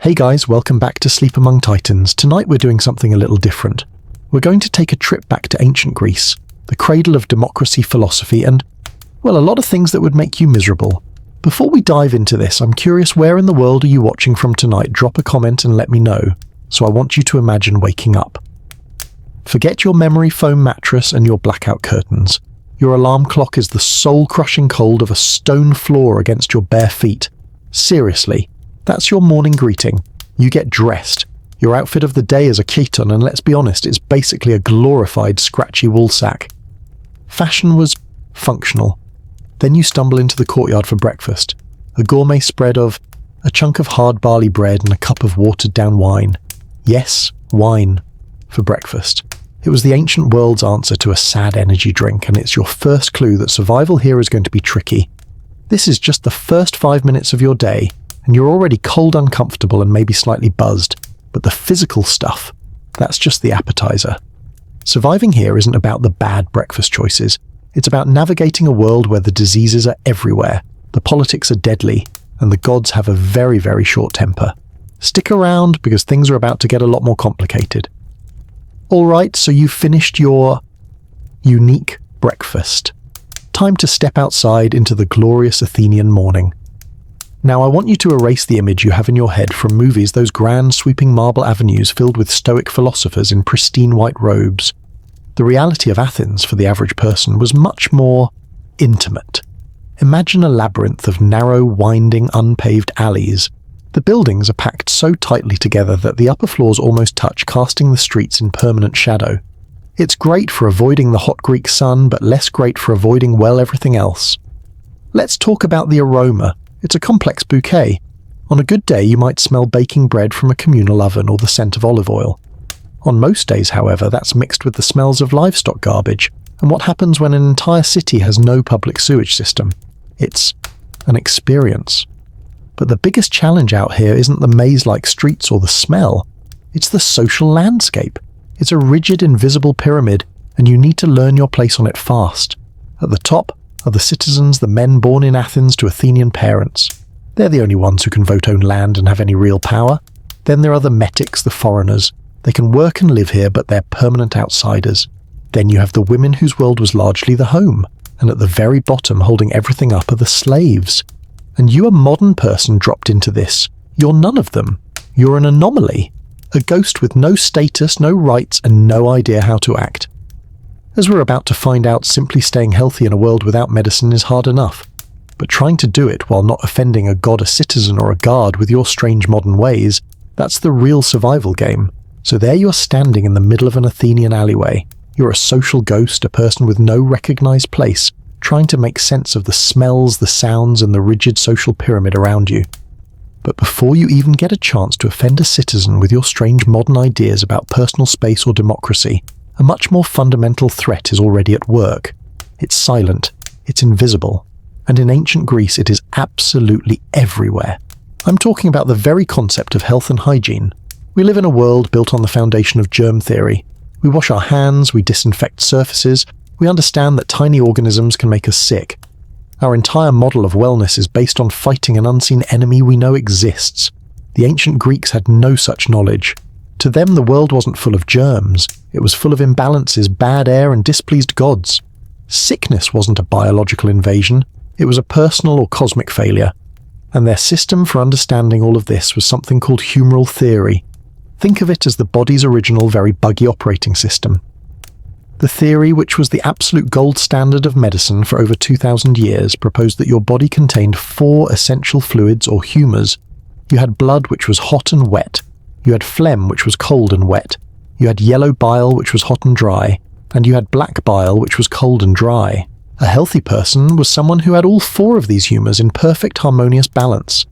Hey guys, welcome back to Sleep Among Titans. Tonight we're doing something a little different. We're going to take a trip back to ancient Greece, the cradle of democracy, philosophy, and, well, a lot of things that would make you miserable. Before we dive into this, I'm curious, where in the world are you watching from tonight? Drop a comment and let me know. So I want you to imagine waking up. Forget your memory foam mattress and your blackout curtains. Your alarm clock is the soul-crushing cold of a stone floor against your bare feet. Seriously. That's your morning greeting. You get dressed. Your outfit of the day is a chiton, and let's be honest, it's basically a glorified scratchy woolsack. Fashion was functional. Then you stumble into the courtyard for breakfast. A gourmet spread of a chunk of hard barley bread and a cup of watered-down wine. Yes, wine. For breakfast. It was the ancient world's answer to a sad energy drink, and it's your first clue that survival here is going to be tricky. This is just the first 5 minutes of your day, and you're already cold, uncomfortable, and maybe slightly buzzed. But the physical stuff, that's just the appetizer. Surviving here isn't about the bad breakfast choices. It's about navigating a world where the diseases are everywhere, the politics are deadly, and the gods have a very, very short temper. Stick around, because things are about to get a lot more complicated. Alright, so you've finished your unique breakfast. Time to step outside into the glorious Athenian morning. Now I want you to erase the image you have in your head from movies, those grand sweeping marble avenues filled with stoic philosophers in pristine white robes. The reality of Athens for the average person was much more intimate. Imagine a labyrinth of narrow, winding, unpaved alleys. The buildings are packed so tightly together that the upper floors almost touch, casting the streets in permanent shadow. It's great for avoiding the hot Greek sun, but less great for avoiding, well, everything else. Let's talk about the aroma. It's a complex bouquet. On a good day, you might smell baking bread from a communal oven or the scent of olive oil. On most days, however, that's mixed with the smells of livestock garbage. And what happens when an entire city has no public sewage system? It's an experience. But the biggest challenge out here isn't the maze-like streets or the smell. It's the social landscape. It's a rigid, invisible pyramid, and you need to learn your place on it fast. At the top are the citizens, the men born in Athens to Athenian parents. They're the only ones who can vote, own land, and have any real power. Then there are the metics, the foreigners. They can work and live here, but they're permanent outsiders. Then you have the women whose world was largely the home, and at the very bottom, holding everything up, are the slaves. And you, a modern person dropped into this, you're none of them. You're an anomaly. A ghost with no status, no rights, and no idea how to act. As we're about to find out, simply staying healthy in a world without medicine is hard enough. But trying to do it while not offending a god, a citizen, or a guard with your strange modern ways, that's the real survival game. So there you're standing in the middle of an Athenian alleyway. You're a social ghost, a person with no recognized place, trying to make sense of the smells, the sounds, and the rigid social pyramid around you. But before you even get a chance to offend a citizen with your strange modern ideas about personal space or democracy, a much more fundamental threat is already at work. It's silent, it's invisible, and in ancient Greece it is absolutely everywhere. I'm talking about the very concept of health and hygiene. We live in a world built on the foundation of germ theory. We wash our hands, we disinfect surfaces, we understand that tiny organisms can make us sick. Our entire model of wellness is based on fighting an unseen enemy we know exists. The ancient Greeks had no such knowledge. To them, the world wasn't full of germs. It was full of imbalances, bad air, and displeased gods. Sickness wasn't a biological invasion. It was a personal or cosmic failure. And their system for understanding all of this was something called humoral theory. Think of it as the body's original, very buggy operating system. The theory, which was the absolute gold standard of medicine for over 2,000 years, proposed that your body contained 4 essential fluids or humours. You had blood, which was hot and wet. You had phlegm, which was cold and wet. You had yellow bile, which was hot and dry. And you had black bile, which was cold and dry. A healthy person was someone who had all 4 of these humours in perfect harmonious balance.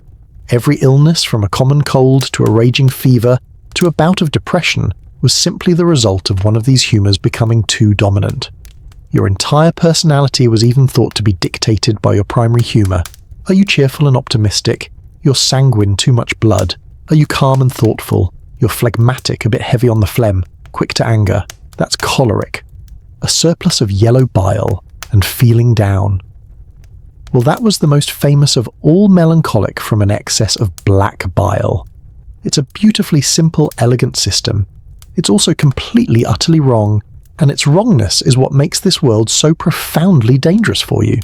Every illness, from a common cold to a raging fever to a bout of depression, was simply the result of one of these humours becoming too dominant. Your entire personality was even thought to be dictated by your primary humour. Are you cheerful and optimistic? You're sanguine, too much blood. Are you calm and thoughtful? You're phlegmatic, a bit heavy on the phlegm, quick to anger. That's choleric. A surplus of yellow bile and feeling down. Well, that was the most famous of all melancholic from an excess of black bile. It's a beautifully simple, elegant system. It's also completely, utterly wrong, and its wrongness is what makes this world so profoundly dangerous for you.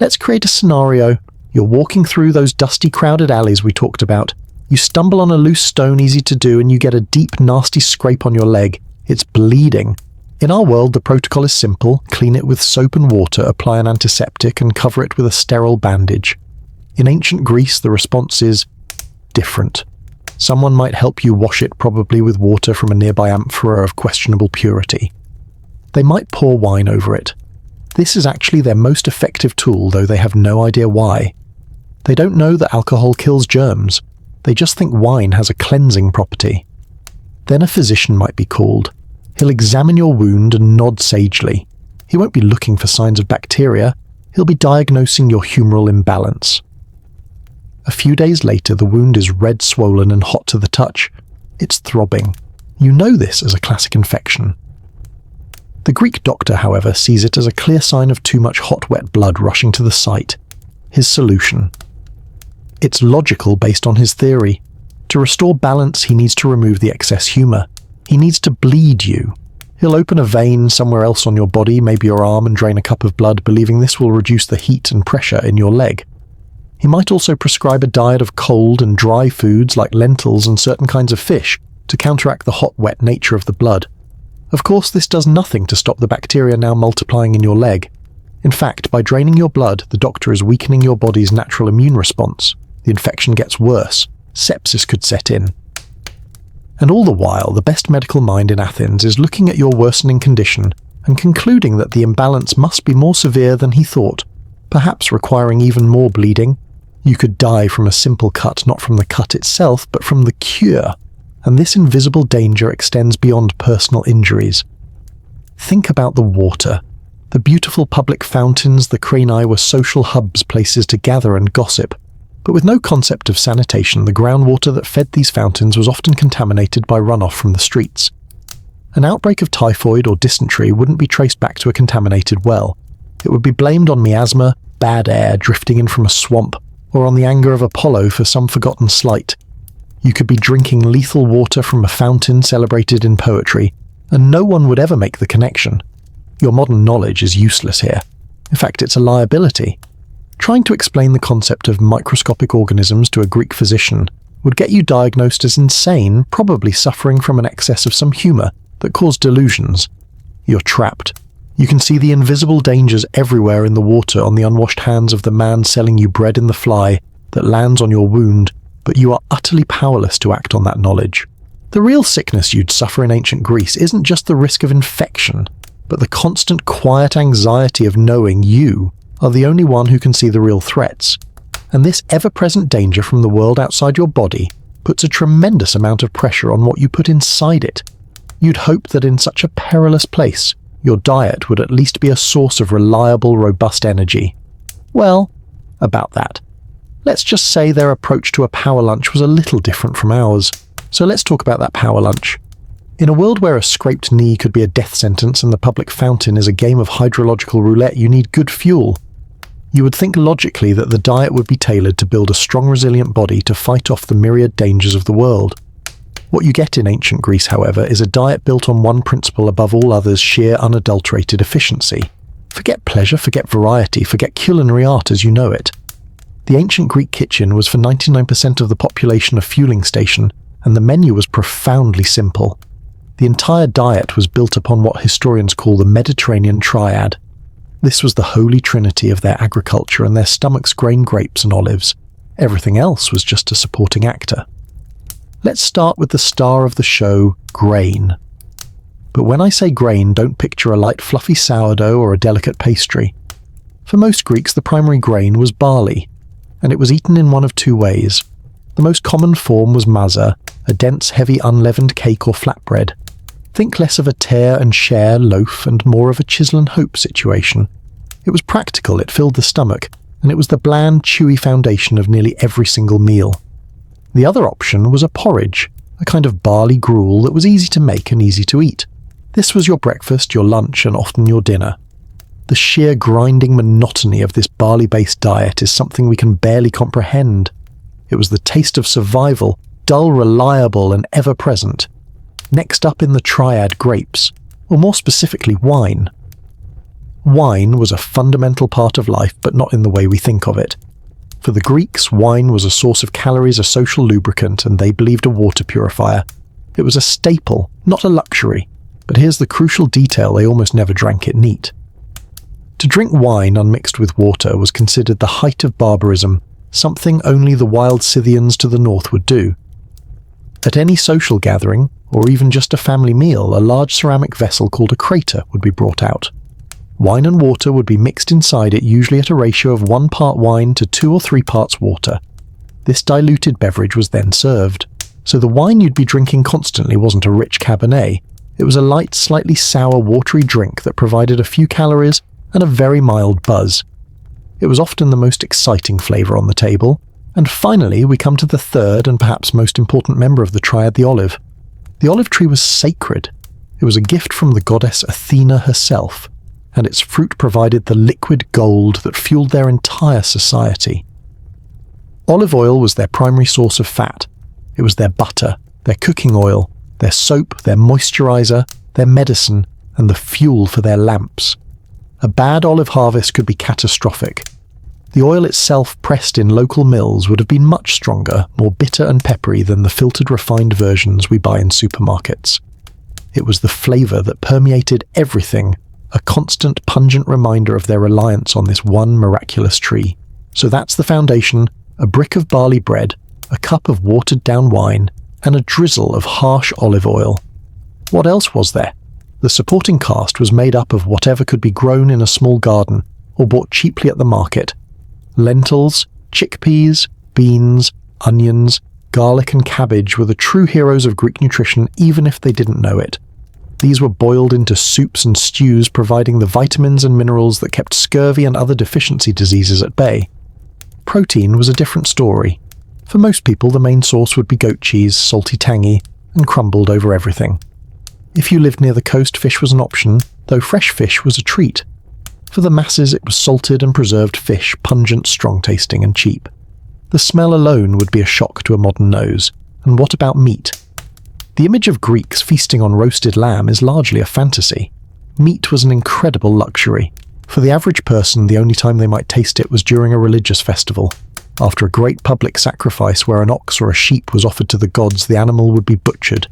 Let's create a scenario. You're walking through those dusty, crowded alleys we talked about. You stumble on a loose stone easy to do, and you get a deep, nasty scrape on your leg. It's bleeding. In our world, the protocol is simple. Clean it with soap and water, apply an antiseptic, and cover it with a sterile bandage. In ancient Greece, the response is different. Someone might help you wash it, probably with water from a nearby amphora of questionable purity. They might pour wine over it. This is actually their most effective tool, though they have no idea why. They don't know that alcohol kills germs. They just think wine has a cleansing property. Then a physician might be called. He'll examine your wound and nod sagely. He won't be looking for signs of bacteria. He'll be diagnosing your humoral imbalance. A few days later, the wound is red, swollen, and hot to the touch. It's throbbing. You know this as a classic infection. The Greek doctor, however, sees it as a clear sign of too much hot, wet blood rushing to the site. His solution. It's logical based on his theory. To restore balance, he needs to remove the excess humour. He needs to bleed you. He'll open a vein somewhere else on your body, maybe your arm, and drain a cup of blood, believing this will reduce the heat and pressure in your leg. He might also prescribe a diet of cold and dry foods like lentils and certain kinds of fish to counteract the hot, wet nature of the blood. Of course, this does nothing to stop the bacteria now multiplying in your leg. In fact, by draining your blood, the doctor is weakening your body's natural immune response. The infection gets worse. Sepsis could set in. And all the while, the best medical mind in Athens is looking at your worsening condition and concluding that the imbalance must be more severe than he thought, perhaps requiring even more bleeding. You could die from a simple cut, not from the cut itself, but from the cure. And this invisible danger extends beyond personal injuries. Think about the water. The beautiful public fountains, the crani, were social hubs, places to gather and gossip. But with no concept of sanitation, the groundwater that fed these fountains was often contaminated by runoff from the streets. An outbreak of typhoid or dysentery wouldn't be traced back to a contaminated well. It would be blamed on miasma, bad air drifting in from a swamp, or on the anger of Apollo for some forgotten slight. You could be drinking lethal water from a fountain celebrated in poetry, and no one would ever make the connection. Your modern knowledge is useless here. In fact, it's a liability. Trying to explain the concept of microscopic organisms to a Greek physician would get you diagnosed as insane, probably suffering from an excess of some humour that caused delusions. You're trapped. You can see the invisible dangers everywhere in the water on the unwashed hands of the man selling you bread in the fly that lands on your wound, but you are utterly powerless to act on that knowledge. The real sickness you'd suffer in ancient Greece isn't just the risk of infection, but the constant quiet anxiety of knowing you are the only one who can see the real threats. And this ever-present danger from the world outside your body puts a tremendous amount of pressure on what you put inside it. You'd hope that in such a perilous place, your diet would at least be a source of reliable, robust energy. Well, about that. Let's just say their approach to a power lunch was a little different from ours. So let's talk about that power lunch. In a world where a scraped knee could be a death sentence and the public fountain is a game of hydrological roulette, you need good fuel. You would think logically that the diet would be tailored to build a strong, resilient body to fight off the myriad dangers of the world. What you get in ancient Greece, however, is a diet built on one principle above all others: sheer, unadulterated efficiency. Forget pleasure, forget variety, forget culinary art as you know it. The ancient Greek kitchen was for 99% of the population a fueling station, and the menu was profoundly simple. The entire diet was built upon what historians call the Mediterranean triad. This was the holy trinity of their agriculture, and their stomachs grained grapes and olives. Everything else was just a supporting actor. Let's start with the star of the show, grain. But when I say grain, don't picture a light fluffy sourdough or a delicate pastry. For most Greeks, the primary grain was barley, and it was eaten in one of two ways. The most common form was maza, a dense, heavy, unleavened cake or flatbread. Think less of a tear and share loaf and more of a chisel and hope situation. It was practical, it filled the stomach, and it was the bland, chewy foundation of nearly every single meal. The other option was a porridge, a kind of barley gruel that was easy to make and easy to eat. This was your breakfast, your lunch, and often your dinner. The sheer grinding monotony of this barley-based diet is something we can barely comprehend. It was the taste of survival, dull, reliable, and ever-present. Next up in the triad, grapes, or more specifically, wine. Wine was a fundamental part of life, but not in the way we think of it. For the Greeks, wine was a source of calories, a social lubricant, and they believed a water purifier. It was a staple, not a luxury, but here's the crucial detail: they almost never drank it neat. To drink wine unmixed with water was considered the height of barbarism, something only the wild Scythians to the north would do. At any social gathering, or even just a family meal, a large ceramic vessel called a crater would be brought out. Wine and water would be mixed inside it, usually at a ratio of 1 part wine to 2 or 3 parts water. This diluted beverage was then served. So the wine you'd be drinking constantly wasn't a rich Cabernet. It was a light, slightly sour, watery drink that provided a few calories and a very mild buzz. It was often the most exciting flavour on the table. And finally, we come to the third and perhaps most important member of the triad, the olive. The olive tree was sacred. It was a gift from the goddess Athena herself, and its fruit provided the liquid gold that fueled their entire society. Olive oil was their primary source of fat. It was their butter, their cooking oil, their soap, their moisturizer, their medicine, and the fuel for their lamps. A bad olive harvest could be catastrophic. The oil itself, pressed in local mills, would have been much stronger, more bitter and peppery than the filtered, refined versions we buy in supermarkets. It was the flavor that permeated everything, a constant, pungent reminder of their reliance on this one miraculous tree. So that's the foundation: a brick of barley bread, a cup of watered-down wine, and a drizzle of harsh olive oil. What else was there? The supporting cast was made up of whatever could be grown in a small garden or bought cheaply at the market. Lentils, chickpeas, beans, onions, garlic and cabbage were the true heroes of Greek nutrition, even if they didn't know it. These were boiled into soups and stews, providing the vitamins and minerals that kept scurvy and other deficiency diseases at bay. Protein was a different story. For most people, the main source would be goat cheese, salty, tangy, and crumbled over everything. If you lived near the coast, fish was an option, though fresh fish was a treat. For the masses, it was salted and preserved fish, pungent, strong-tasting, and cheap. The smell alone would be a shock to a modern nose. And what about meat? The image of Greeks feasting on roasted lamb is largely a fantasy. Meat was an incredible luxury. For the average person, the only time they might taste it was during a religious festival. After a great public sacrifice where an ox or a sheep was offered to the gods, the animal would be butchered.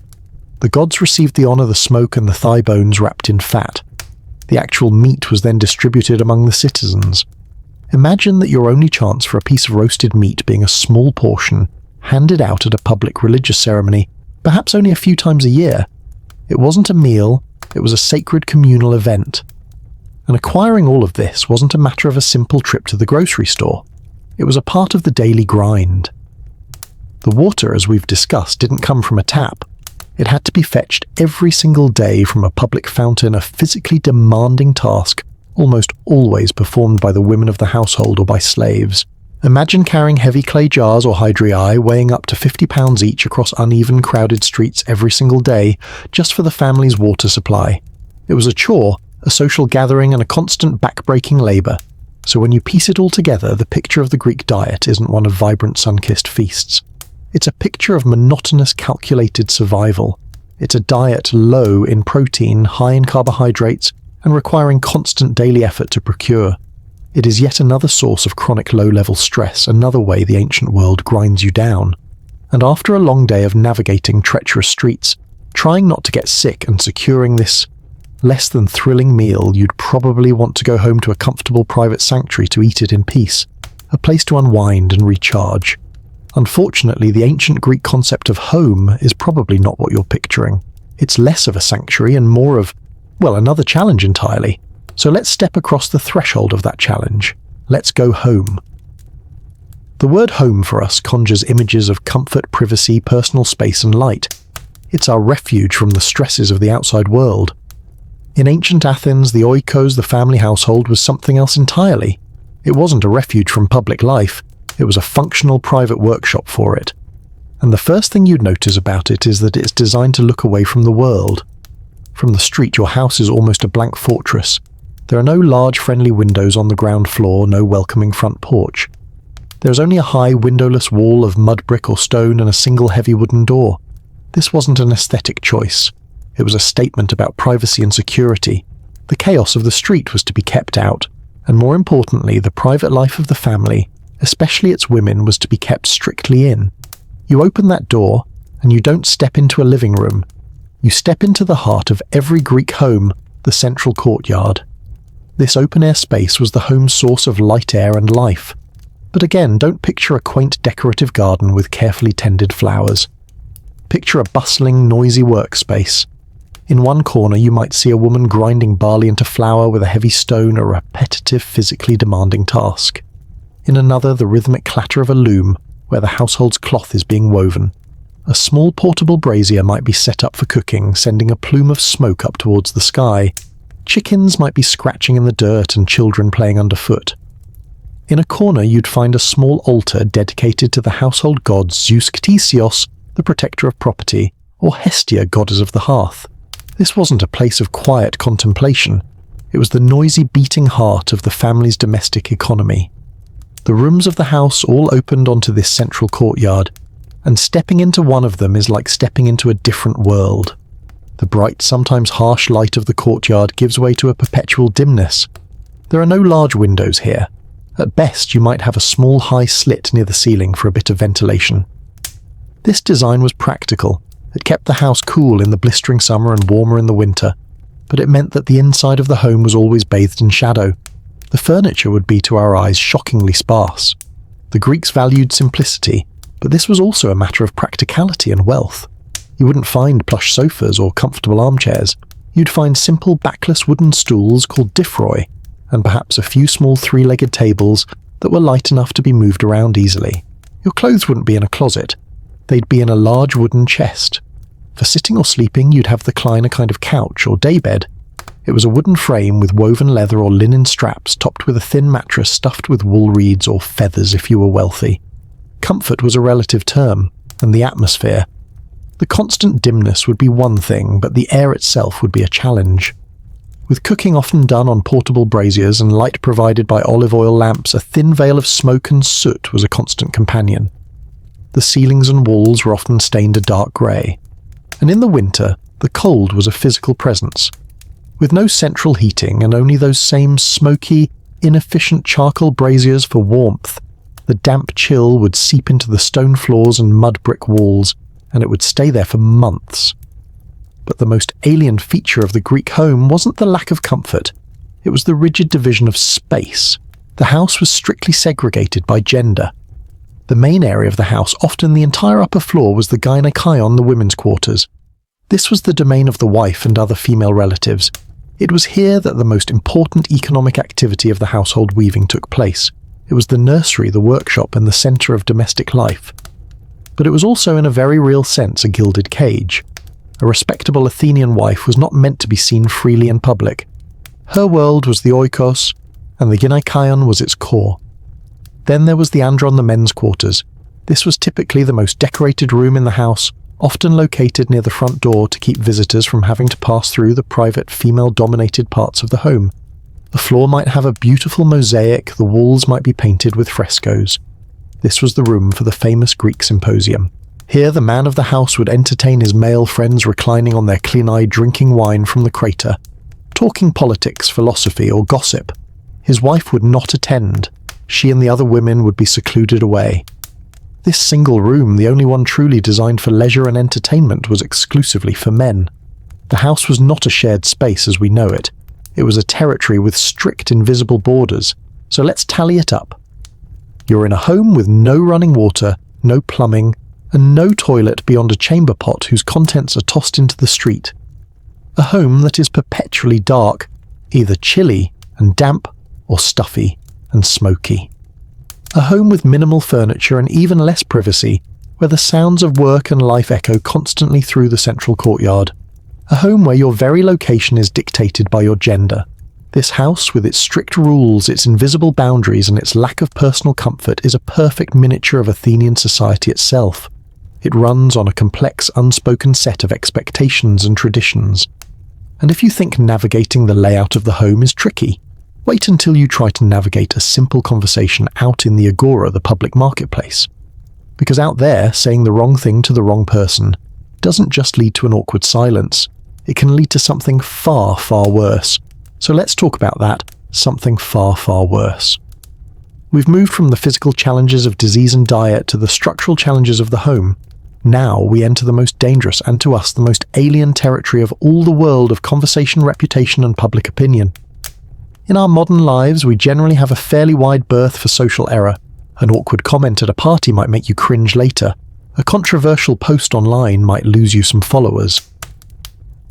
The gods received the honour, the smoke, and the thigh bones wrapped in fat. The actual meat was then distributed among the citizens. Imagine that your only chance for a piece of roasted meat being a small portion, handed out at a public religious ceremony, perhaps only a few times a year. It wasn't a meal, it was a sacred communal event. And acquiring all of this wasn't a matter of a simple trip to the grocery store. It was a part of the daily grind. The water, as we've discussed, didn't come from a tap. It had to be fetched every single day from a public fountain, a physically demanding task, almost always performed by the women of the household or by slaves. Imagine carrying heavy clay jars or hydrii weighing up to 50 pounds each across uneven, crowded streets every single day, just for the family's water supply. It was a chore, a social gathering, and a constant back-breaking labour. So when you piece it all together, the picture of the Greek diet isn't one of vibrant, sun-kissed feasts. It's a picture of monotonous, calculated survival. It's a diet low in protein, high in carbohydrates, and requiring constant daily effort to procure. It is yet another source of chronic low-level stress, another way the ancient world grinds you down. And after a long day of navigating treacherous streets, trying not to get sick and securing this less than thrilling meal, you'd probably want to go home to a comfortable private sanctuary to eat it in peace, a place to unwind and recharge. Unfortunately, the ancient Greek concept of home is probably not what you're picturing. It's less of a sanctuary and more of, well, another challenge entirely. So let's step across the threshold of that challenge. Let's go home. The word home for us conjures images of comfort, privacy, personal space, and light. It's our refuge from the stresses of the outside world. In ancient Athens, the oikos, the family household, was something else entirely. It wasn't a refuge from public life. It was a functional private workshop for it. And the first thing you'd notice about it is that it's designed to look away from the world. From the street, your house is almost a blank fortress. There are no large friendly windows on the ground floor, no welcoming front porch. There was only a high, windowless wall of mud brick or stone and a single heavy wooden door. This wasn't an aesthetic choice. It was a statement about privacy and security. The chaos of the street was to be kept out, and more importantly, the private life of the family, especially its women, was to be kept strictly in. You open that door, and you don't step into a living room. You step into the heart of every Greek home, the central courtyard. This open-air space was the home's source of light, air, and life. But again, don't picture a quaint decorative garden with carefully tended flowers. Picture a bustling, noisy workspace. In one corner you might see a woman grinding barley into flour with a heavy stone, a repetitive, physically demanding task. In another, the rhythmic clatter of a loom, where the household's cloth is being woven. A small portable brazier might be set up for cooking, sending a plume of smoke up towards the sky. Chickens might be scratching in the dirt and children playing underfoot. In a corner you'd find a small altar dedicated to the household gods Zeus Ktesios, the protector of property, or Hestia, goddess of the hearth. This wasn't a place of quiet contemplation. It was the noisy beating heart of the family's domestic economy. The rooms of the house all opened onto this central courtyard, and stepping into one of them is like stepping into a different world. The bright, sometimes harsh light of the courtyard gives way to a perpetual dimness. There are no large windows here. At best, you might have a small high slit near the ceiling for a bit of ventilation. This design was practical. It kept the house cool in the blistering summer and warmer in the winter, but it meant that the inside of the home was always bathed in shadow. The furniture would be, to our eyes, shockingly sparse. The Greeks valued simplicity, but this was also a matter of practicality and wealth. You wouldn't find plush sofas or comfortable armchairs. You'd find simple backless wooden stools called diphroi, and perhaps a few small three-legged tables that were light enough to be moved around easily. Your clothes wouldn't be in a closet. They'd be in a large wooden chest. For sitting or sleeping, you'd have the recliner kind of couch or daybed. It was a wooden frame with woven leather or linen straps topped with a thin mattress stuffed with wool reeds or feathers if you were wealthy. Comfort was a relative term, and the atmosphere. The constant dimness would be one thing, but the air itself would be a challenge. With cooking often done on portable braziers and light provided by olive oil lamps, a thin veil of smoke and soot was a constant companion. The ceilings and walls were often stained a dark grey. And in the winter, the cold was a physical presence. With no central heating and only those same smoky, inefficient charcoal braziers for warmth, the damp chill would seep into the stone floors and mud brick walls, and it would stay there for months. But the most alien feature of the Greek home wasn't the lack of comfort. It was the rigid division of space. The house was strictly segregated by gender. The main area of the house, often the entire upper floor, was the gynaikaion, the women's quarters. This was the domain of the wife and other female relatives. It was here that the most important economic activity of the household weaving took place. It was the nursery, the workshop, and the centre of domestic life. But it was also, in a very real sense, a gilded cage. A respectable Athenian wife was not meant to be seen freely in public. Her world was the oikos, and the gynaikaion was its core. Then there was the andron, the men's quarters. This was typically the most decorated room in the house, often located near the front door to keep visitors from having to pass through the private, female-dominated parts of the home. The floor might have a beautiful mosaic, the walls might be painted with frescoes. This was the room for the famous Greek symposium. Here the man of the house would entertain his male friends reclining on their klini drinking wine from the crater, talking politics, philosophy, or gossip. His wife would not attend. She and the other women would be secluded away. This single room, the only one truly designed for leisure and entertainment, was exclusively for men. The house was not a shared space as we know it. It was a territory with strict invisible borders. So let's tally it up. You're in a home with no running water, no plumbing, and no toilet beyond a chamber pot whose contents are tossed into the street. A home that is perpetually dark, either chilly and damp or stuffy and smoky. A home with minimal furniture and even less privacy, where the sounds of work and life echo constantly through the central courtyard. A home where your very location is dictated by your gender. This house, with its strict rules, its invisible boundaries, and its lack of personal comfort, is a perfect miniature of Athenian society itself. It runs on a complex, unspoken set of expectations and traditions. And if you think navigating the layout of the home is tricky, Wait until you try to navigate a simple conversation out in the agora, the public marketplace. Because out there, saying the wrong thing to the wrong person doesn't just lead to an awkward silence, it can lead to something far, far worse. So let's talk about that, something far, far worse. We've moved from the physical challenges of disease and diet to the structural challenges of the home. Now we enter the most dangerous, and to us the most alien territory of all the world of conversation, reputation and public opinion. In our modern lives, we generally have a fairly wide berth for social error. An awkward comment at a party might make you cringe later. A controversial post online might lose you some followers.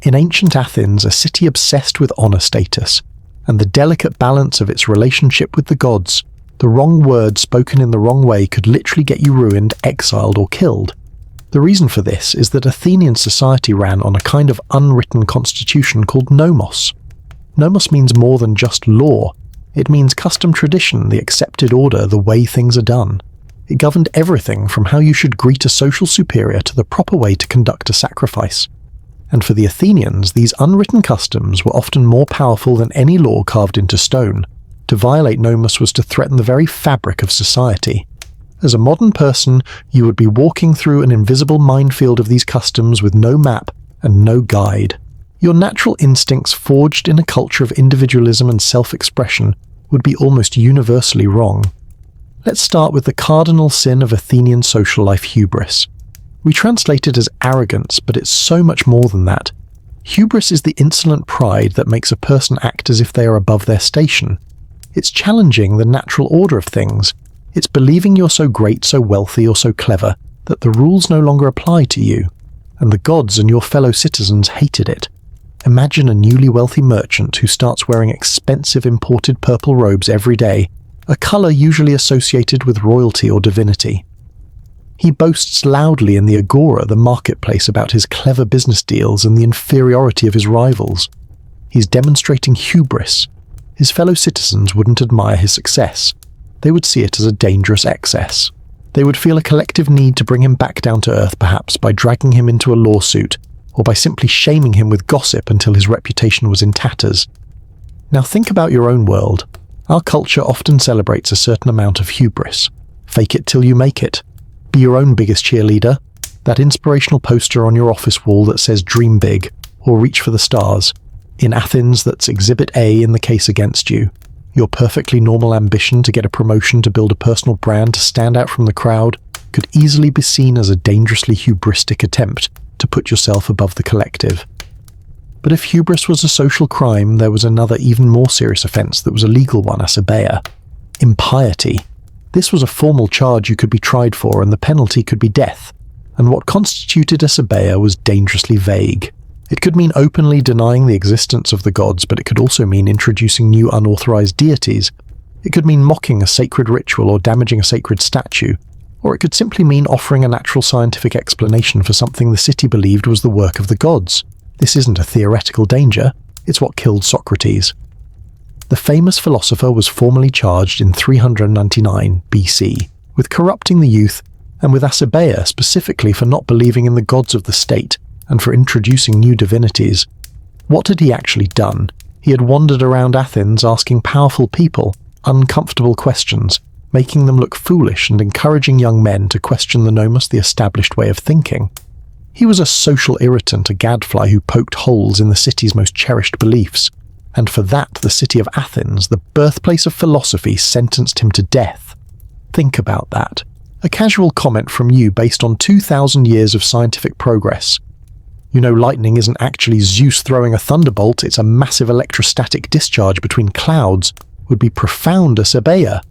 In ancient Athens, a city obsessed with honor status, and the delicate balance of its relationship with the gods, the wrong word spoken in the wrong way could literally get you ruined, exiled or killed. The reason for this is that Athenian society ran on a kind of unwritten constitution called nomos. Nomos means more than just law. It means custom tradition, the accepted order, the way things are done. It governed everything from how you should greet a social superior to the proper way to conduct a sacrifice. And for the Athenians, these unwritten customs were often more powerful than any law carved into stone. To violate nomos was to threaten the very fabric of society. As a modern person, you would be walking through an invisible minefield of these customs with no map and no guide. Your natural instincts, forged in a culture of individualism and self-expression, would be almost universally wrong. Let's start with the cardinal sin of Athenian social life: hubris. We translate it as arrogance, but it's so much more than that. Hubris is the insolent pride that makes a person act as if they are above their station. It's challenging the natural order of things. It's believing you're so great, so wealthy, or so clever that the rules no longer apply to you. And the gods and your fellow citizens hated it. Imagine a newly wealthy merchant who starts wearing expensive imported purple robes every day, a colour usually associated with royalty or divinity. He boasts loudly in the agora, the marketplace, about his clever business deals and the inferiority of his rivals. He's demonstrating hubris. His fellow citizens wouldn't admire his success. They would see it as a dangerous excess. They would feel a collective need to bring him back down to earth, perhaps by dragging him into a lawsuit, or by simply shaming him with gossip until his reputation was in tatters. Now think about your own world. Our culture often celebrates a certain amount of hubris. Fake it till you make it. Be your own biggest cheerleader. That inspirational poster on your office wall that says "Dream big" or "Reach for the stars." In Athens, that's Exhibit A in the case against you. Your perfectly normal ambition to get a promotion, to build a personal brand, to stand out from the crowd, could easily be seen as a dangerously hubristic attempt to put yourself above the collective. But if hubris was a social crime, there was another even more serious offence that was a legal one: asabeia. Impiety. This was a formal charge you could be tried for, and the penalty could be death. And what constituted asabeia was dangerously vague. It could mean openly denying the existence of the gods, but it could also mean introducing new unauthorized deities. It could mean mocking a sacred ritual or damaging a sacred statue. Or it could simply mean offering a natural scientific explanation for something the city believed was the work of the gods. This isn't a theoretical danger, it's what killed Socrates. The famous philosopher was formally charged in 399 BC with corrupting the youth, and with asabeia specifically for not believing in the gods of the state and for introducing new divinities. What had he actually done? He had wandered around Athens asking powerful people uncomfortable questions, making them look foolish and encouraging young men to question the nomos, the established way of thinking. He was a social irritant, a gadfly who poked holes in the city's most cherished beliefs. And for that, the city of Athens, the birthplace of philosophy, sentenced him to death. Think about that. A casual comment from you based on 2,000 years of scientific progress. You know, lightning isn't actually Zeus throwing a thunderbolt, it's a massive electrostatic discharge between clouds, would be profound asabeia.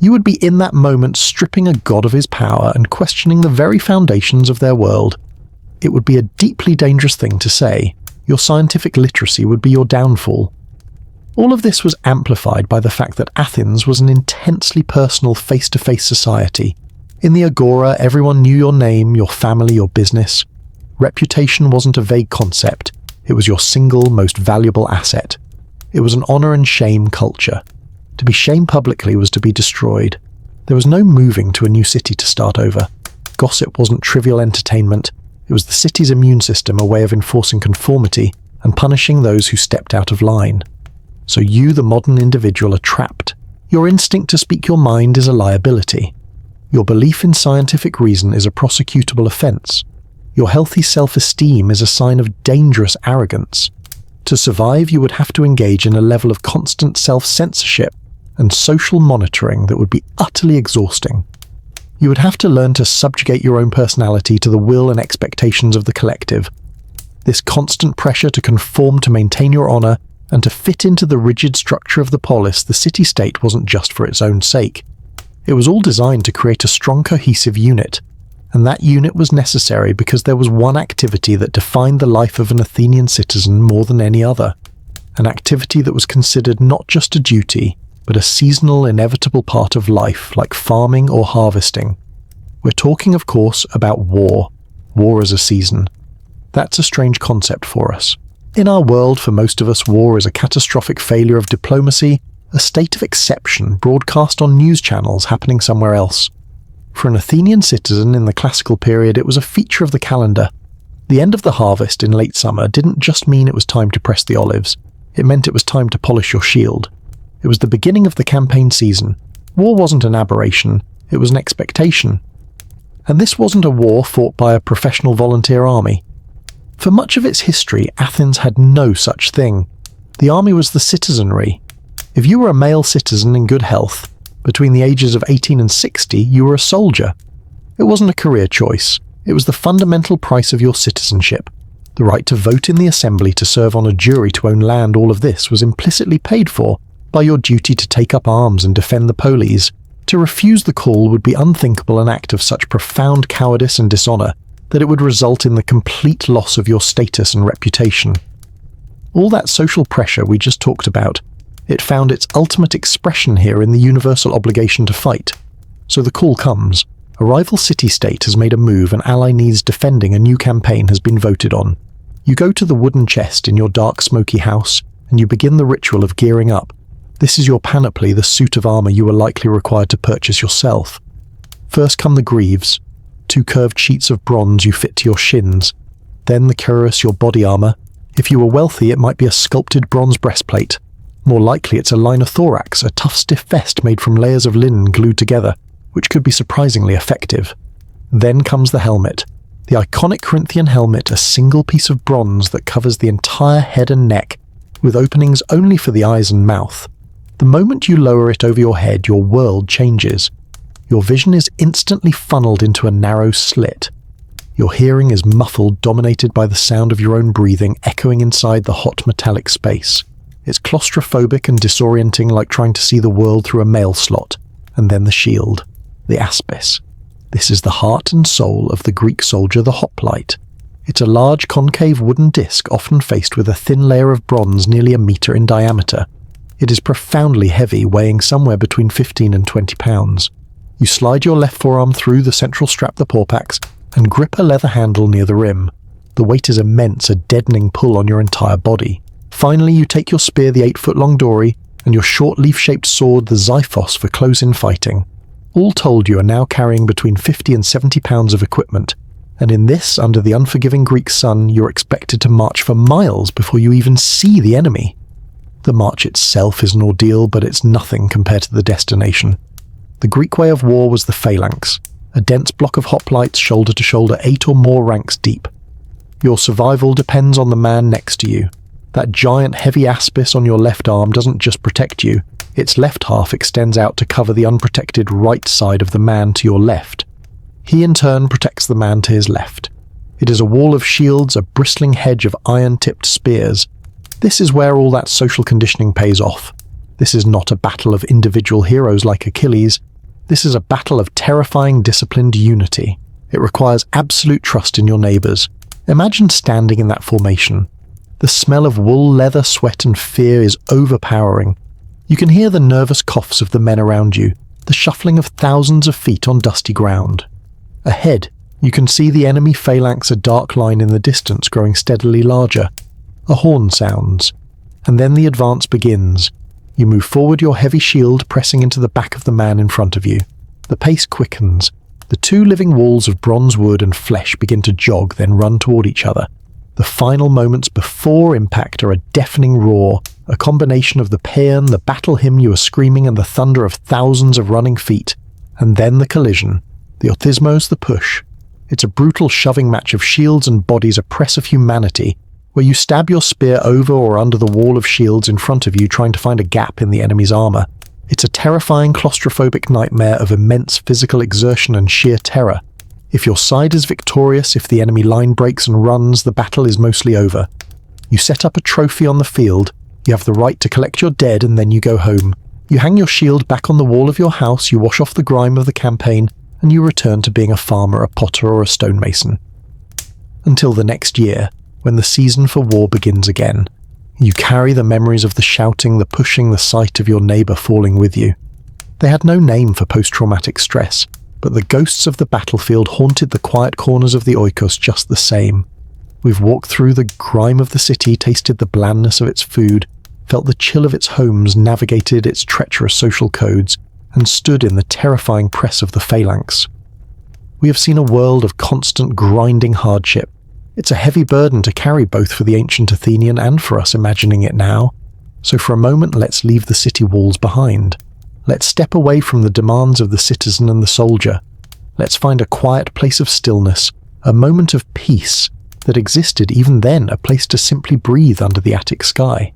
You would be in that moment stripping a god of his power and questioning the very foundations of their world. It would be a deeply dangerous thing to say. Your scientific literacy would be your downfall. All of this was amplified by the fact that Athens was an intensely personal face-to-face society. In the agora, everyone knew your name, your family, your business. Reputation wasn't a vague concept. It was your single most valuable asset. It was an honor and shame culture. To be shamed publicly was to be destroyed. There was no moving to a new city to start over. Gossip wasn't trivial entertainment. It was the city's immune system, a way of enforcing conformity and punishing those who stepped out of line. So you, the modern individual, are trapped. Your instinct to speak your mind is a liability. Your belief in scientific reason is a prosecutable offense. Your healthy self-esteem is a sign of dangerous arrogance. To survive, you would have to engage in a level of constant self-censorship and social monitoring that would be utterly exhausting. You would have to learn to subjugate your own personality to the will and expectations of the collective. This constant pressure to conform to maintain your honor and to fit into the rigid structure of the polis, the city-state, wasn't just for its own sake. It was all designed to create a strong, cohesive unit, and that unit was necessary because there was one activity that defined the life of an Athenian citizen more than any other, an activity that was considered not just a duty, but a seasonal, inevitable part of life, like farming or harvesting. We're talking, of course, about war as a season. That's a strange concept for us. In our world, for most of us, war is a catastrophic failure of diplomacy, a state of exception broadcast on news channels happening somewhere else. For an Athenian citizen in the classical period, it was a feature of the calendar. The end of the harvest in late summer didn't just mean it was time to press the olives. It meant it was time to polish your shield. It was the beginning of the campaign season. War wasn't an aberration, it was an expectation. And this wasn't a war fought by a professional volunteer army. For much of its history, Athens had no such thing. The army was the citizenry. If you were a male citizen in good health, between the ages of 18 and 60, you were a soldier. It wasn't a career choice. It was the fundamental price of your citizenship. The right to vote in the assembly, to serve on a jury, to own land, all of this was implicitly paid for by your duty to take up arms and defend the polis. To refuse the call would be unthinkable, an act of such profound cowardice and dishonor that it would result in the complete loss of your status and reputation. All that social pressure we just talked about, it found its ultimate expression here in the universal obligation to fight. So the call comes. A rival city-state has made a move, an ally needs defending, a new campaign has been voted on. You go to the wooden chest in your dark, smoky house, and you begin the ritual of gearing up. This is your panoply, the suit of armor you were likely required to purchase yourself. First come the greaves, 2 curved sheets of bronze you fit to your shins. Then the cuirass, your body armor. If you were wealthy, it might be a sculpted bronze breastplate. More likely it's a linothorax, a tough, stiff vest made from layers of linen glued together, which could be surprisingly effective. Then comes the helmet. The iconic Corinthian helmet, a single piece of bronze that covers the entire head and neck, with openings only for the eyes and mouth. The moment you lower it over your head, your world changes. Your vision is instantly funneled into a narrow slit. Your hearing is muffled, dominated by the sound of your own breathing echoing inside the hot metallic space. It's claustrophobic and disorienting, like trying to see the world through a mail slot. And then the shield, the aspis. This is the heart and soul of the Greek soldier, the hoplite. It's a large concave wooden disc, often faced with a thin layer of bronze nearly a meter in diameter. It is profoundly heavy, weighing somewhere between 15 and 20 pounds. You slide your left forearm through the central strap, the porpax, and grip a leather handle near the rim. The weight is immense, a deadening pull on your entire body. Finally, you take your spear, the 8-foot-long dory, and your short leaf-shaped sword, the xiphos, for close-in fighting. All told, you are now carrying between 50 and 70 pounds of equipment, and in this, under the unforgiving Greek sun, you're expected to march for miles before you even see the enemy. The march itself is an ordeal, but it's nothing compared to the destination. The Greek way of war was the phalanx, a dense block of hoplites shoulder to shoulder, 8 or more ranks deep. Your survival depends on the man next to you. That giant heavy aspis on your left arm doesn't just protect you, its left half extends out to cover the unprotected right side of the man to your left. He in turn protects the man to his left. It is a wall of shields, a bristling hedge of iron-tipped spears. This is where all that social conditioning pays off. This is not a battle of individual heroes like Achilles. This is a battle of terrifying, disciplined unity. It requires absolute trust in your neighbors. Imagine standing in that formation. The smell of wool, leather, sweat, and fear is overpowering. You can hear the nervous coughs of the men around you, the shuffling of thousands of feet on dusty ground. Ahead, you can see the enemy phalanx, a dark line in the distance growing steadily larger. A horn sounds, and then the advance begins. You move forward, your heavy shield pressing into the back of the man in front of you. The pace quickens. The 2 living walls of bronze, wood, and flesh begin to jog, then run toward each other. The final moments before impact are a deafening roar, a combination of the paean, the battle hymn you are screaming, and the thunder of thousands of running feet. And then the collision. The orthismos, the push. It's a brutal shoving match of shields and bodies, a press of humanity, where you stab your spear over or under the wall of shields in front of you, trying to find a gap in the enemy's armor. It's a terrifying claustrophobic nightmare of immense physical exertion and sheer terror. If your side is victorious, if the enemy line breaks and runs, the battle is mostly over. You set up a trophy on the field, you have the right to collect your dead, and then you go home. You hang your shield back on the wall of your house, you wash off the grime of the campaign, and you return to being a farmer, a potter, or a stonemason. Until the next year, when the season for war begins again. You carry the memories of the shouting, the pushing, the sight of your neighbor falling with you. They had no name for post-traumatic stress, but the ghosts of the battlefield haunted the quiet corners of the oikos just the same. We've walked through the grime of the city, tasted the blandness of its food, felt the chill of its homes, navigated its treacherous social codes, and stood in the terrifying press of the phalanx. We have seen a world of constant grinding hardship. It's a heavy burden to carry, both for the ancient Athenian and for us imagining it now. So for a moment, let's leave the city walls behind. Let's step away from the demands of the citizen and the soldier. Let's find a quiet place of stillness, a moment of peace that existed even then, a place to simply breathe under the Attic sky.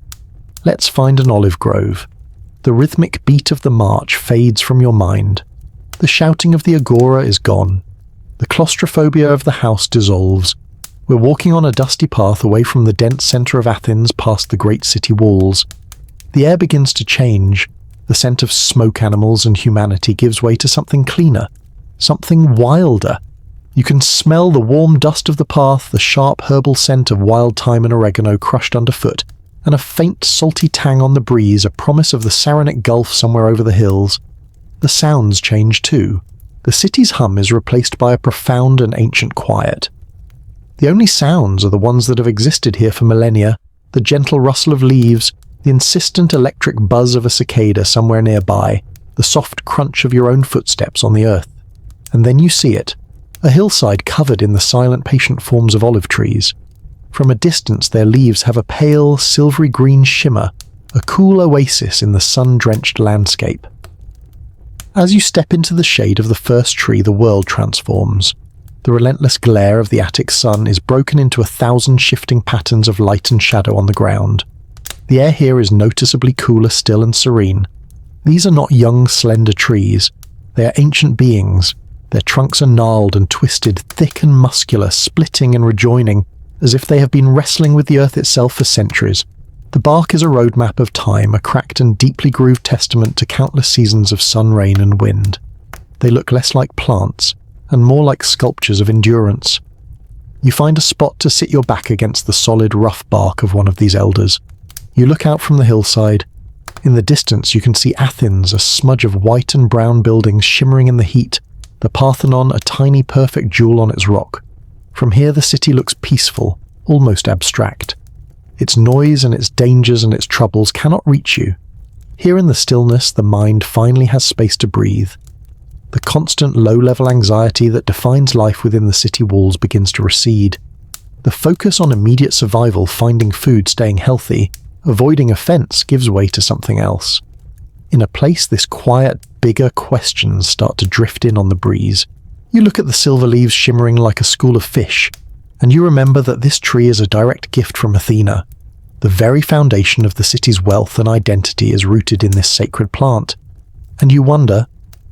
Let's find an olive grove. The rhythmic beat of the march fades from your mind. The shouting of the agora is gone. The claustrophobia of the house dissolves. We're walking on a dusty path away from the dense centre of Athens, past the great city walls. The air begins to change. The scent of smoke animals and humanity gives way to something cleaner, something wilder. You can smell the warm dust of the path, the sharp herbal scent of wild thyme and oregano crushed underfoot, and a faint salty tang on the breeze, a promise of the Saronic Gulf somewhere over the hills. The sounds change too. The city's hum is replaced by a profound and ancient quiet. The only sounds are the ones that have existed here for millennia, the gentle rustle of leaves, the insistent electric buzz of a cicada somewhere nearby, the soft crunch of your own footsteps on the earth. And then you see it, a hillside covered in the silent, patient forms of olive trees. From a distance, their leaves have a pale, silvery green shimmer, a cool oasis in the sun-drenched landscape. As you step into the shade of the first tree, the world transforms. The relentless glare of the Attic sun is broken into 1,000 shifting patterns of light and shadow on the ground. The air here is noticeably cooler, still, and serene. These are not young, slender trees. They are ancient beings. Their trunks are gnarled and twisted, thick and muscular, splitting and rejoining, as if they have been wrestling with the earth itself for centuries. The bark is a roadmap of time, a cracked and deeply grooved testament to countless seasons of sun, rain, and wind. They look less like plants, and more like sculptures of endurance. You find a spot to sit your back against the solid, rough bark of one of these elders. You look out from the hillside. In the distance you can see Athens, a smudge of white and brown buildings shimmering in the heat, the Parthenon a tiny perfect jewel on its rock. From here the city looks peaceful, almost abstract. Its noise and its dangers and its troubles cannot reach you. Here in the stillness the mind finally has space to breathe. The constant low-level anxiety that defines life within the city walls begins to recede. The focus on immediate survival, finding food, staying healthy, avoiding offense gives way to something else. In a place this quiet, bigger questions start to drift in on the breeze. You look at the silver leaves shimmering like a school of fish, and you remember that this tree is a direct gift from Athena. The very foundation of the city's wealth and identity is rooted in this sacred plant. And you wonder,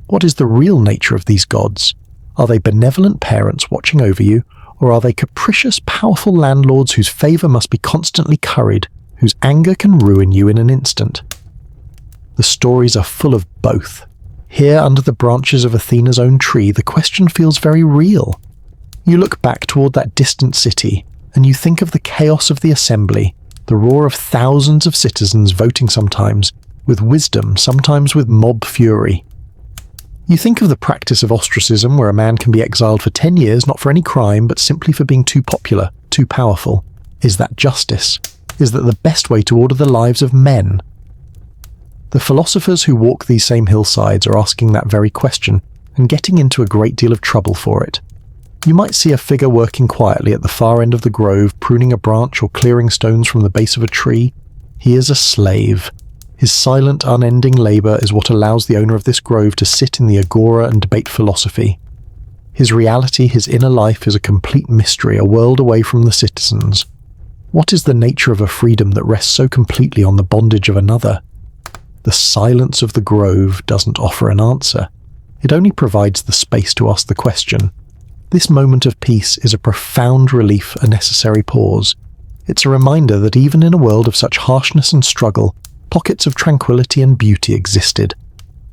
what is the real nature of these gods? Are they benevolent parents watching over you, or are they capricious, powerful landlords whose favour must be constantly curried, whose anger can ruin you in an instant? The stories are full of both. Here, under the branches of Athena's own tree, the question feels very real. You look back toward that distant city, and you think of the chaos of the assembly, the roar of thousands of citizens voting sometimes with wisdom, sometimes with mob fury. You think of the practice of ostracism, where a man can be exiled for 10 years, not for any crime, but simply for being too popular, too powerful. Is that justice? Is that the best way to order the lives of men? The philosophers who walk these same hillsides are asking that very question, and getting into a great deal of trouble for it. You might see a figure working quietly at the far end of the grove, pruning a branch or clearing stones from the base of a tree. He is a slave. His silent, unending labour is what allows the owner of this grove to sit in the agora and debate philosophy. His reality, his inner life, is a complete mystery, a world away from the citizens. What is the nature of a freedom that rests so completely on the bondage of another? The silence of the grove doesn't offer an answer. It only provides the space to ask the question. This moment of peace is a profound relief, a necessary pause. It's a reminder that even in a world of such harshness and struggle, pockets of tranquility and beauty existed.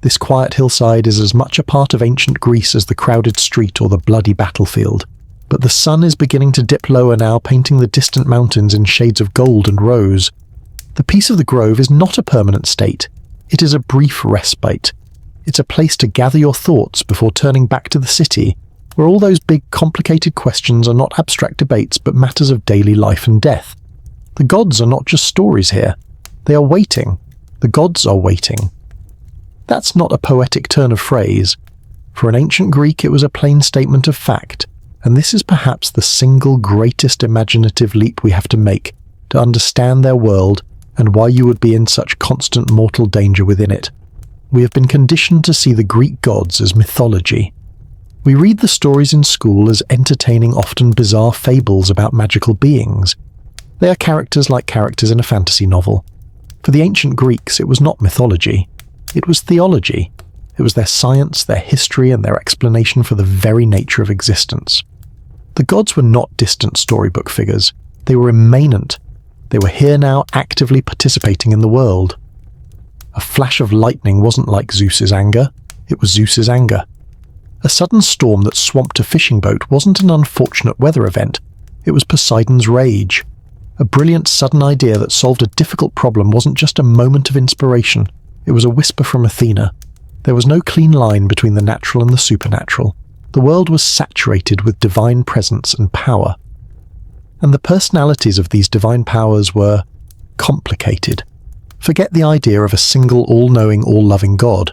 This quiet hillside is as much a part of ancient Greece as the crowded street or the bloody battlefield. But the sun is beginning to dip lower now, painting the distant mountains in shades of gold and rose. The peace of the grove is not a permanent state. It is a brief respite. It's a place to gather your thoughts before turning back to the city, where all those big, complicated questions are not abstract debates but matters of daily life and death. The gods are not just stories here. They are waiting. The gods are waiting. That's not a poetic turn of phrase. For an ancient Greek, it was a plain statement of fact, and this is perhaps the single greatest imaginative leap we have to make to understand their world and why you would be in such constant mortal danger within it. We have been conditioned to see the Greek gods as mythology. We read the stories in school as entertaining, often bizarre fables about magical beings. They are characters like characters in a fantasy novel. For the ancient Greeks, it was not mythology. It was theology. It was their science, their history, and their explanation for the very nature of existence. The gods were not distant storybook figures. They were immanent. They were here now, actively participating in the world. A flash of lightning wasn't like Zeus's anger. It was Zeus's anger. A sudden storm that swamped a fishing boat wasn't an unfortunate weather event. It was Poseidon's rage. A brilliant sudden idea that solved a difficult problem wasn't just a moment of inspiration. It was a whisper from Athena. There was no clean line between the natural and the supernatural. The world was saturated with divine presence and power. And the personalities of these divine powers were complicated. Forget the idea of a single all-knowing, all-loving god.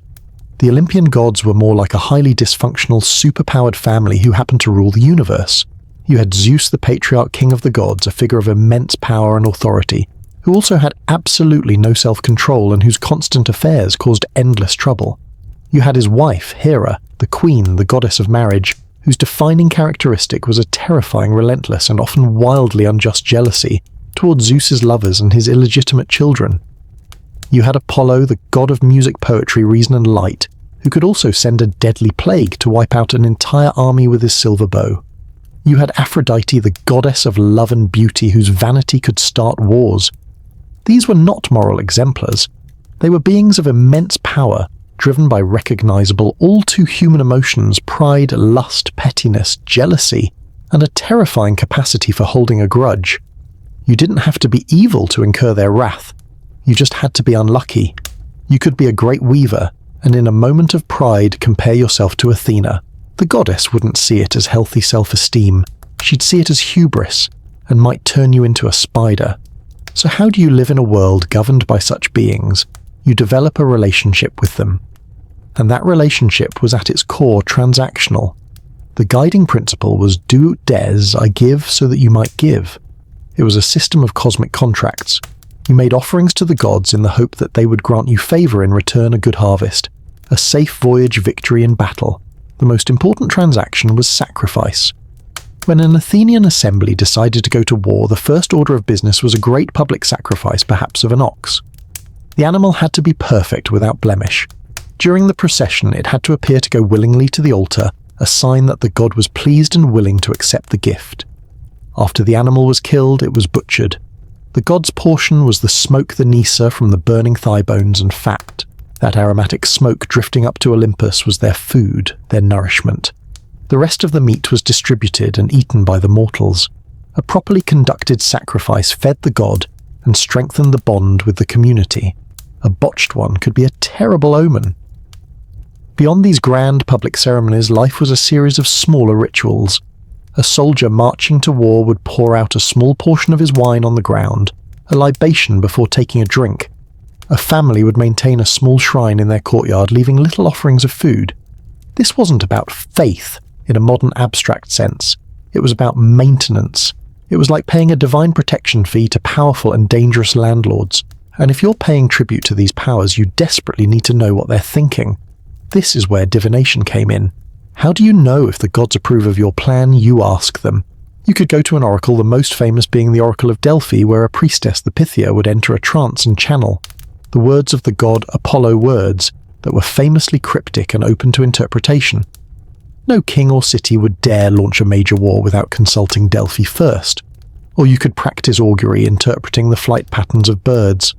The Olympian gods were more like a highly dysfunctional, superpowered family who happened to rule the universe. You had Zeus, the patriarch king of the gods, a figure of immense power and authority, who also had absolutely no self-control and whose constant affairs caused endless trouble. You had his wife, Hera, the queen, the goddess of marriage, whose defining characteristic was a terrifying, relentless, and often wildly unjust jealousy towards Zeus's lovers and his illegitimate children. You had Apollo, the god of music, poetry, reason, and light, who could also send a deadly plague to wipe out an entire army with his silver bow. You had Aphrodite, the goddess of love and beauty, whose vanity could start wars. These were not moral exemplars. They were beings of immense power, driven by recognizable, all-too-human emotions, pride, lust, pettiness, jealousy, and a terrifying capacity for holding a grudge. You didn't have to be evil to incur their wrath. You just had to be unlucky. You could be a great weaver, and in a moment of pride compare yourself to Athena. The goddess wouldn't see it as healthy self-esteem. She'd see it as hubris, and might turn you into a spider. So how do you live in a world governed by such beings? You develop a relationship with them. And that relationship was at its core transactional. The guiding principle was do des, I give so that you might give. It was a system of cosmic contracts. You made offerings to the gods in the hope that they would grant you favor in return a good harvest, a safe voyage, victory in battle. The most important transaction was sacrifice. When an Athenian assembly decided to go to war, the first order of business was a great public sacrifice, perhaps of an ox. The animal had to be perfect without blemish. During the procession, it had to appear to go willingly to the altar, a sign that the god was pleased and willing to accept the gift. After the animal was killed, it was butchered. The god's portion was the smoke, the nysa, from the burning thigh bones and fat. That aromatic smoke drifting up to Olympus was their food, their nourishment. The rest of the meat was distributed and eaten by the mortals. A properly conducted sacrifice fed the god and strengthened the bond with the community. A botched one could be a terrible omen. Beyond these grand public ceremonies, life was a series of smaller rituals. A soldier marching to war would pour out a small portion of his wine on the ground, a libation before taking a drink. A family would maintain a small shrine in their courtyard, leaving little offerings of food. This wasn't about faith in a modern abstract sense. It was about maintenance. It was like paying a divine protection fee to powerful and dangerous landlords, And if you're paying tribute to these powers, you desperately need to know what they're thinking. This is where divination came in. How do you know if the gods approve of your plan? You ask them. You could go to an oracle, the most famous being the Oracle of Delphi, where a priestess, the Pythia, would enter a trance and channel the words of the god Apollo, words that were famously cryptic and open to interpretation. No king or city would dare launch a major war without consulting Delphi first. Or you could practice augury, interpreting the flight patterns of birds.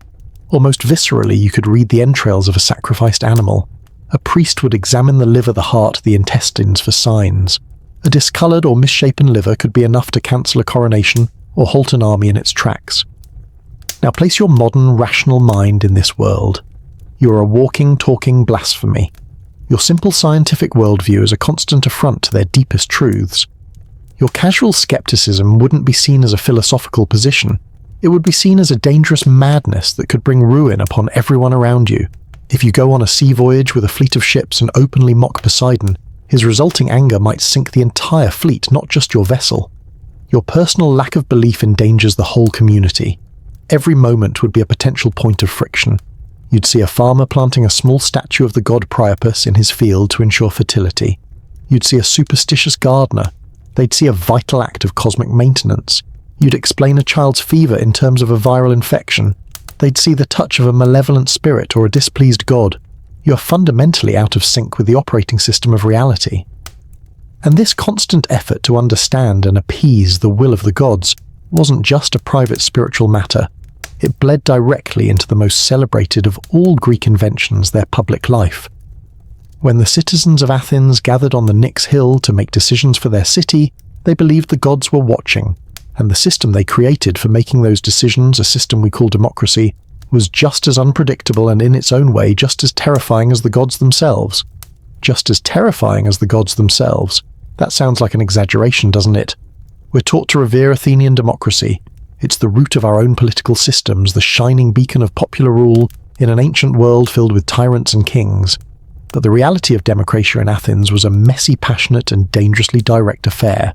Or most viscerally, you could read the entrails of a sacrificed animal. A priest would examine the liver, the heart, the intestines for signs. A discoloured or misshapen liver could be enough to cancel a coronation or halt an army in its tracks. Now place your modern, rational mind in this world. You are a walking, talking blasphemy. Your simple scientific worldview is a constant affront to their deepest truths. Your casual skepticism wouldn't be seen as a philosophical position. It would be seen as a dangerous madness that could bring ruin upon everyone around you. If you go on a sea voyage with a fleet of ships and openly mock Poseidon, his resulting anger might sink the entire fleet, not just your vessel. Your personal lack of belief endangers the whole community. Every moment would be a potential point of friction. You'd see a farmer planting a small statue of the god Priapus in his field to ensure fertility. You'd see a superstitious gardener. They'd see a vital act of cosmic maintenance. You'd explain a child's fever in terms of a viral infection. They'd see the touch of a malevolent spirit or a displeased god. You're fundamentally out of sync with the operating system of reality. And this constant effort to understand and appease the will of the gods wasn't just a private spiritual matter. It bled directly into the most celebrated of all Greek inventions, their public life. When the citizens of Athens gathered on the Nix hill to make decisions for their city, they believed the gods were watching, and the system they created for making those decisions, a system we call democracy, was just as unpredictable and in its own way just as terrifying as the gods themselves. Just as terrifying as the gods themselves. That sounds like an exaggeration, doesn't it? We're taught to revere Athenian democracy. It's the root of our own political systems, the shining beacon of popular rule in an ancient world filled with tyrants and kings. But the reality of democratia in Athens was a messy, passionate, and dangerously direct affair.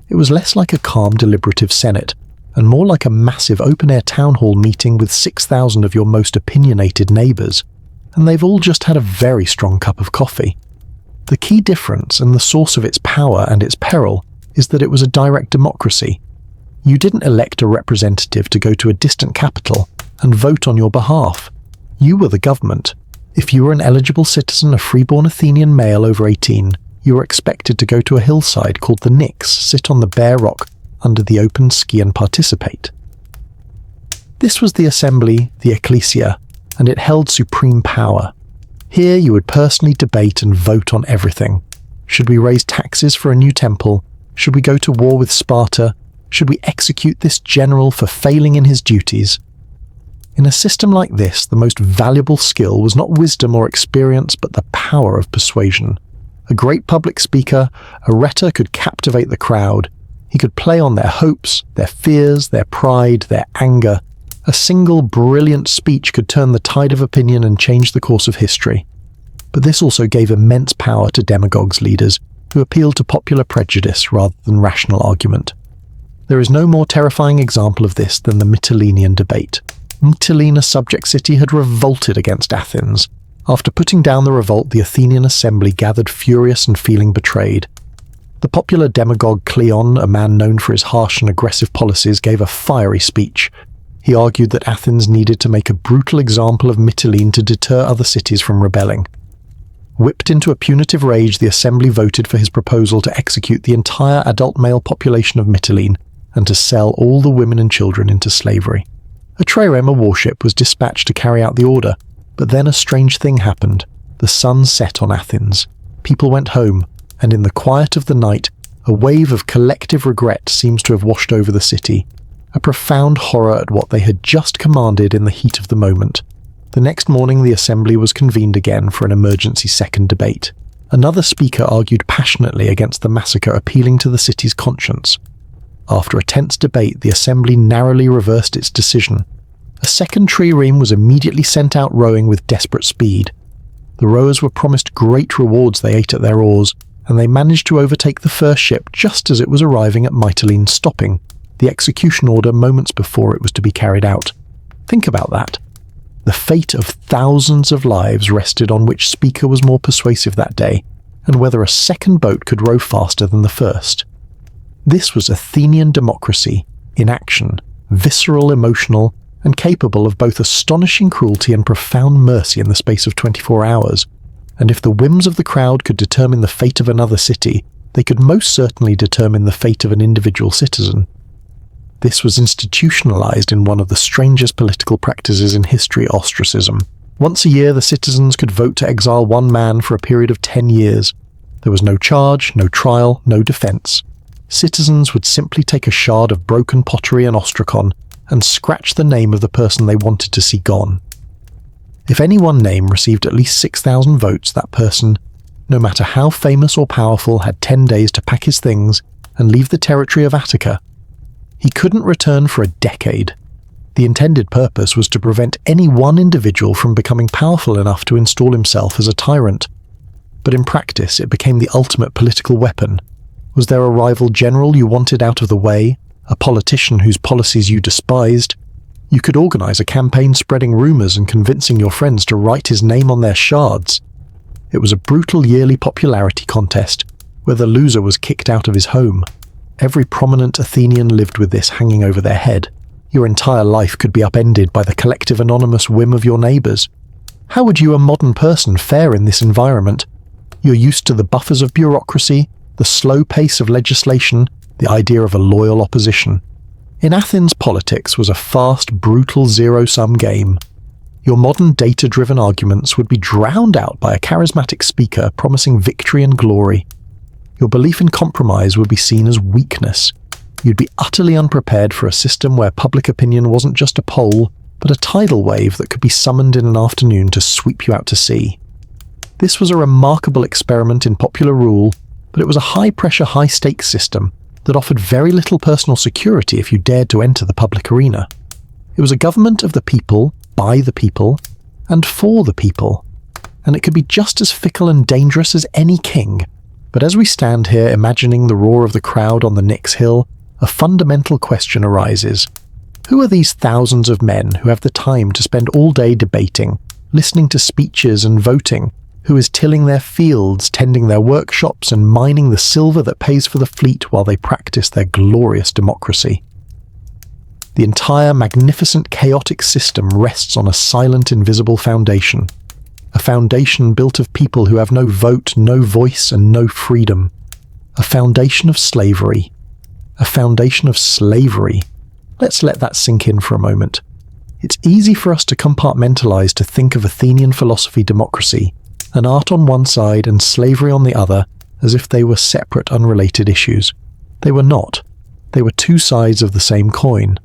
It was less like a calm, deliberative senate, and more like a massive open-air town hall meeting with 6,000 of your most opinionated neighbours, and they've all just had a very strong cup of coffee. The key difference, and the source of its power and its peril, is that it was a direct democracy. You didn't elect a representative to go to a distant capital and vote on your behalf. You were the government. If you were an eligible citizen, a freeborn Athenian male over 18, you were expected to go to a hillside called the Nix, sit on the bare rock under the open ski and participate. This was the assembly, the ecclesia, and it held supreme power. Here you would personally debate and vote on everything. Should we raise taxes for a new temple? Should we go to war with Sparta? Should we execute this general for failing in his duties? In a system like this, the most valuable skill was not wisdom or experience, but the power of persuasion. A great public speaker, a rhetor could captivate the crowd. He could play on their hopes, their fears, their pride, their anger. A single brilliant speech could turn the tide of opinion and change the course of history. But this also gave immense power to demagogues, leaders, who appealed to popular prejudice rather than rational argument. There is no more terrifying example of this than the Mytilenean debate. Mytilene, a subject city, had revolted against Athens. After putting down the revolt, the Athenian assembly gathered furious and feeling betrayed. The popular demagogue Cleon, a man known for his harsh and aggressive policies, gave a fiery speech. He argued that Athens needed to make a brutal example of Mytilene to deter other cities from rebelling. Whipped into a punitive rage, the assembly voted for his proposal to execute the entire adult male population of Mytilene and to sell all the women and children into slavery. A trireme, a warship, was dispatched to carry out the order, but then a strange thing happened. The sun set on Athens. People went home, and in the quiet of the night, a wave of collective regret seems to have washed over the city, a profound horror at what they had just commanded in the heat of the moment. The next morning the assembly was convened again for an emergency second debate. Another speaker argued passionately against the massacre, appealing to the city's conscience. After a tense debate, the assembly narrowly reversed its decision. A second trireme was immediately sent out rowing with desperate speed. The rowers were promised great rewards they ate at their oars, and they managed to overtake the first ship just as it was arriving at Mytilene, stopping the execution order moments before it was to be carried out. Think about that. The fate of thousands of lives rested on which speaker was more persuasive that day, and whether a second boat could row faster than the first. This was Athenian democracy in action, visceral, emotional, and capable of both astonishing cruelty and profound mercy in the space of 24 hours. And if the whims of the crowd could determine the fate of another city, they could most certainly determine the fate of an individual citizen. This was institutionalized in one of the strangest political practices in history, ostracism. Once a year, the citizens could vote to exile one man for a period of 10 years. There was no charge, no trial, no defense. Citizens would simply take a shard of broken pottery and ostrakon and scratch the name of the person they wanted to see gone. If any one name received at least 6,000 votes, that person, no matter how famous or powerful, had 10 days to pack his things and leave the territory of Attica. He couldn't return for a decade. The intended purpose was to prevent any one individual from becoming powerful enough to install himself as a tyrant. But in practice, it became the ultimate political weapon. Was there a rival general you wanted out of the way, a politician whose policies you despised? You could organize a campaign spreading rumors and convincing your friends to write his name on their shards. It was a brutal yearly popularity contest, where the loser was kicked out of his home. Every prominent Athenian lived with this hanging over their head. Your entire life could be upended by the collective anonymous whim of your neighbors. How would you, a modern person, fare in this environment? You're used to the buffers of bureaucracy, the slow pace of legislation, the idea of a loyal opposition. In Athens, politics was a fast, brutal zero-sum game. Your modern data-driven arguments would be drowned out by a charismatic speaker promising victory and glory. Your belief in compromise would be seen as weakness. You'd be utterly unprepared for a system where public opinion wasn't just a poll, but a tidal wave that could be summoned in an afternoon to sweep you out to sea. This was a remarkable experiment in popular rule, but it was a high-pressure, high-stakes system that offered very little personal security if you dared to enter the public arena. It was a government of the people, by the people, and for the people, and it could be just as fickle and dangerous as any king. But as we stand here imagining the roar of the crowd on the Knicks Hill, a fundamental question arises. Who are these thousands of men who have the time to spend all day debating, listening to speeches and voting? Who is tilling their fields, tending their workshops, and mining the silver that pays for the fleet while they practice their glorious democracy? The entire magnificent chaotic system rests on a silent, invisible foundation. A foundation built of people who have no vote, no voice, and no freedom. A foundation of slavery. A foundation of slavery. Let's let that sink in for a moment. It's easy for us to compartmentalize to think of Athenian philosophy democracy, an art on one side and slavery on the other, as if they were separate, unrelated issues. They were not. They were two sides of the same coin.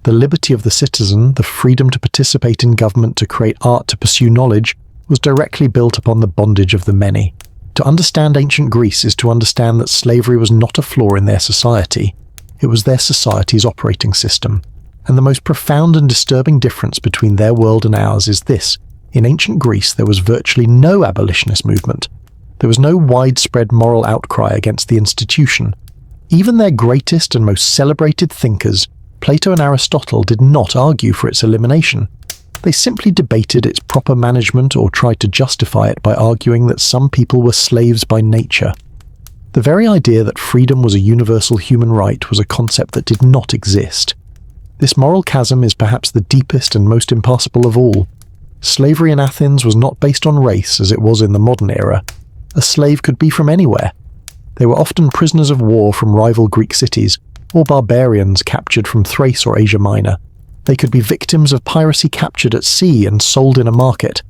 The liberty of the citizen, the freedom to participate in government, to create art, to pursue knowledge, was directly built upon the bondage of the many. To understand ancient Greece is to understand that slavery was not a flaw in their society. It was their society's operating system. And the most profound and disturbing difference between their world and ours is this. In ancient Greece, there was virtually no abolitionist movement. There was no widespread moral outcry against the institution. Even their greatest and most celebrated thinkers, Plato and Aristotle, did not argue for its elimination. They simply debated its proper management or tried to justify it by arguing that some people were slaves by nature. The very idea that freedom was a universal human right was a concept that did not exist. This moral chasm is perhaps the deepest and most impassable of all. Slavery in Athens was not based on race as it was in the modern era. A slave could be from anywhere. They were often prisoners of war from rival Greek cities, or barbarians captured from Thrace or Asia Minor. They could be victims of piracy captured at sea and sold in a market.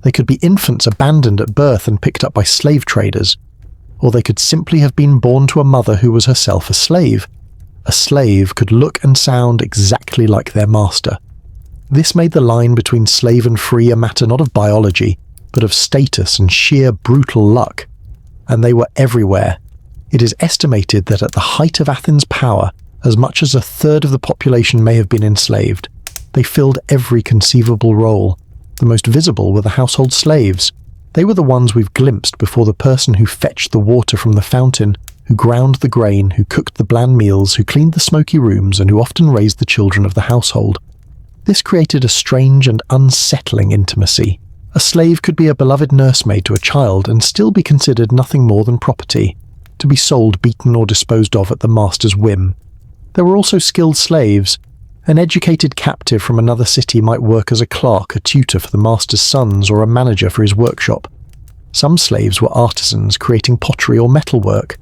They could be infants abandoned at birth and picked up by slave traders. Or they could simply have been born to a mother who was herself a slave. A slave could look and sound exactly like their master. This made the line between slave and free a matter not of biology, but of status and sheer brutal luck. And they were everywhere. It is estimated that at the height of Athens' power, as much as a third of the population may have been enslaved. They filled every conceivable role. The most visible were the household slaves. They were the ones we've glimpsed before the person who fetched the water from the fountain, who ground the grain, who cooked the bland meals, who cleaned the smoky rooms, and who often raised the children of the household. This created a strange and unsettling intimacy. A slave could be a beloved nursemaid to a child and still be considered nothing more than property, to be sold, beaten or disposed of at the master's whim. There were also skilled slaves. An educated captive from another city might work as a clerk, a tutor for the master's sons, or a manager for his workshop. Some slaves were artisans creating pottery or metalwork.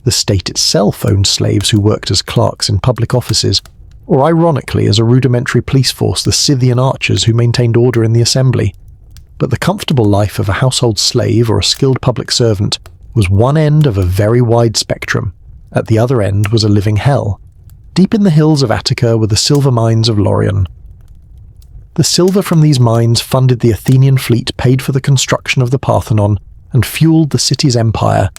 The state itself owned slaves who worked as clerks in public offices, or ironically as a rudimentary police force, the Scythian archers who maintained order in the assembly. But the comfortable life of a household slave or a skilled public servant was one end of a very wide spectrum. At the other end was a living hell. Deep in the hills of Attica were the silver mines of Laurion. The silver from these mines funded the Athenian fleet, paid for the construction of the Parthenon, and fueled the city's empire,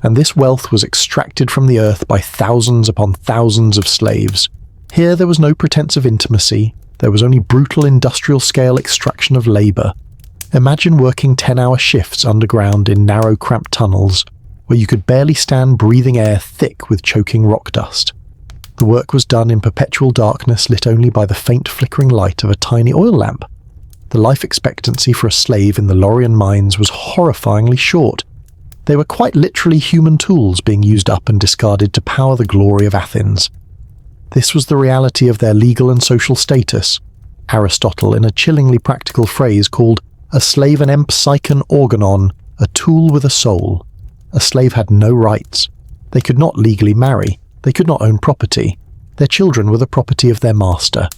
and this wealth was extracted from the earth by thousands upon thousands of slaves. Here there was no pretense of intimacy, there was only brutal industrial-scale extraction of labour. Imagine working 10-hour shifts underground in narrow, cramped tunnels, where you could barely stand breathing air thick with choking rock dust. The work was done in perpetual darkness, lit only by the faint flickering light of a tiny oil lamp. The life expectancy for a slave in the Laurion mines was horrifyingly short. They were quite literally human tools being used up and discarded to power the glory of Athens. This was the reality of their legal and social status. Aristotle, in a chillingly practical phrase, called a slave an empsychon organon, a tool with a soul. A slave had no rights. They could not legally marry. They could not own property. Their children were the property of their master.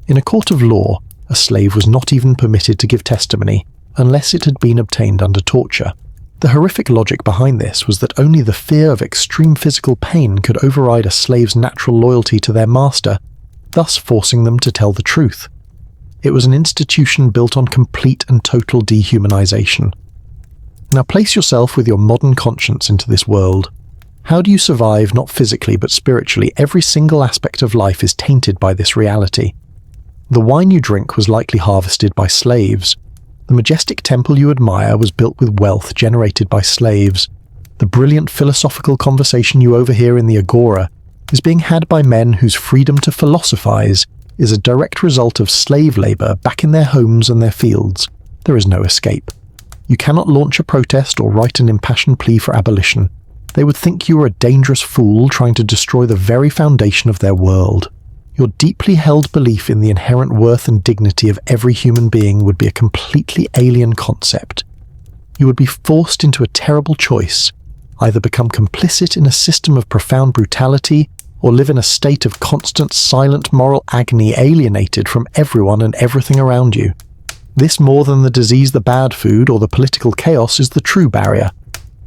In a court of law, a slave was not even permitted to give testimony unless it had been obtained under torture. The horrific logic behind this was that only the fear of extreme physical pain could override a slave's natural loyalty to their master, thus forcing them to tell the truth. It was an institution built on complete and total dehumanization. Now place yourself with your modern conscience into this world. How do you survive, not physically but spiritually? Every single aspect of life is tainted by this reality. The wine you drink was likely harvested by slaves. The majestic temple you admire was built with wealth generated by slaves. The brilliant philosophical conversation you overhear in the agora is being had by men whose freedom to philosophize is a direct result of slave labor back in their homes and their fields. There is no escape. You cannot launch a protest or write an impassioned plea for abolition. They would think you were a dangerous fool trying to destroy the very foundation of their world. Your deeply held belief in the inherent worth and dignity of every human being would be a completely alien concept. You would be forced into a terrible choice: either become complicit in a system of profound brutality or live in a state of constant silent moral agony, alienated from everyone and everything around you. This, more than the disease, the bad food, or the political chaos, is the true barrier.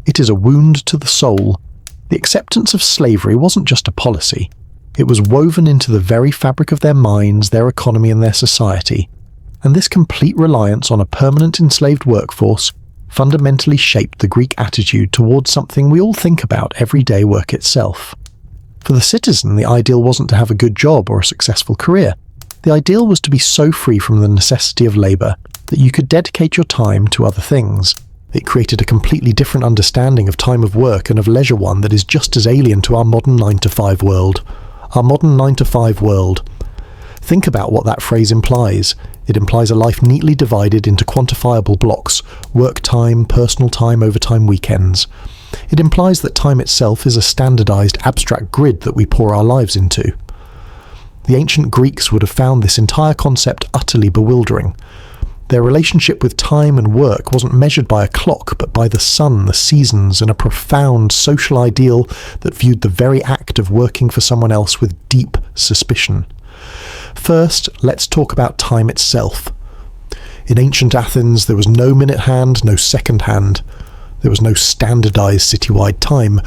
It is a wound to the soul. The acceptance of slavery wasn't just a policy. It was woven into the very fabric of their minds, their economy, and their society. And this complete reliance on a permanent enslaved workforce fundamentally shaped the Greek attitude towards something we all think about: everyday work itself. For the citizen, the ideal wasn't to have a good job or a successful career. The ideal was to be so free from the necessity of labor that you could dedicate your time to other things. It created a completely different understanding of time of work and of leisure, one that is just as alien to our modern 9-to-5 world. Our modern 9-to-5 world. Think about what that phrase implies. It implies a life neatly divided into quantifiable blocks: work time, personal time, overtime, weekends. It implies that time itself is a standardized, abstract grid that we pour our lives into. The ancient Greeks would have found this entire concept utterly bewildering. Their relationship with time and work wasn't measured by a clock, but by the sun, the seasons, and a profound social ideal that viewed the very act of working for someone else with deep suspicion. First, let's talk about time itself. In ancient Athens, there was no minute hand, no second hand. There was no standardized citywide time.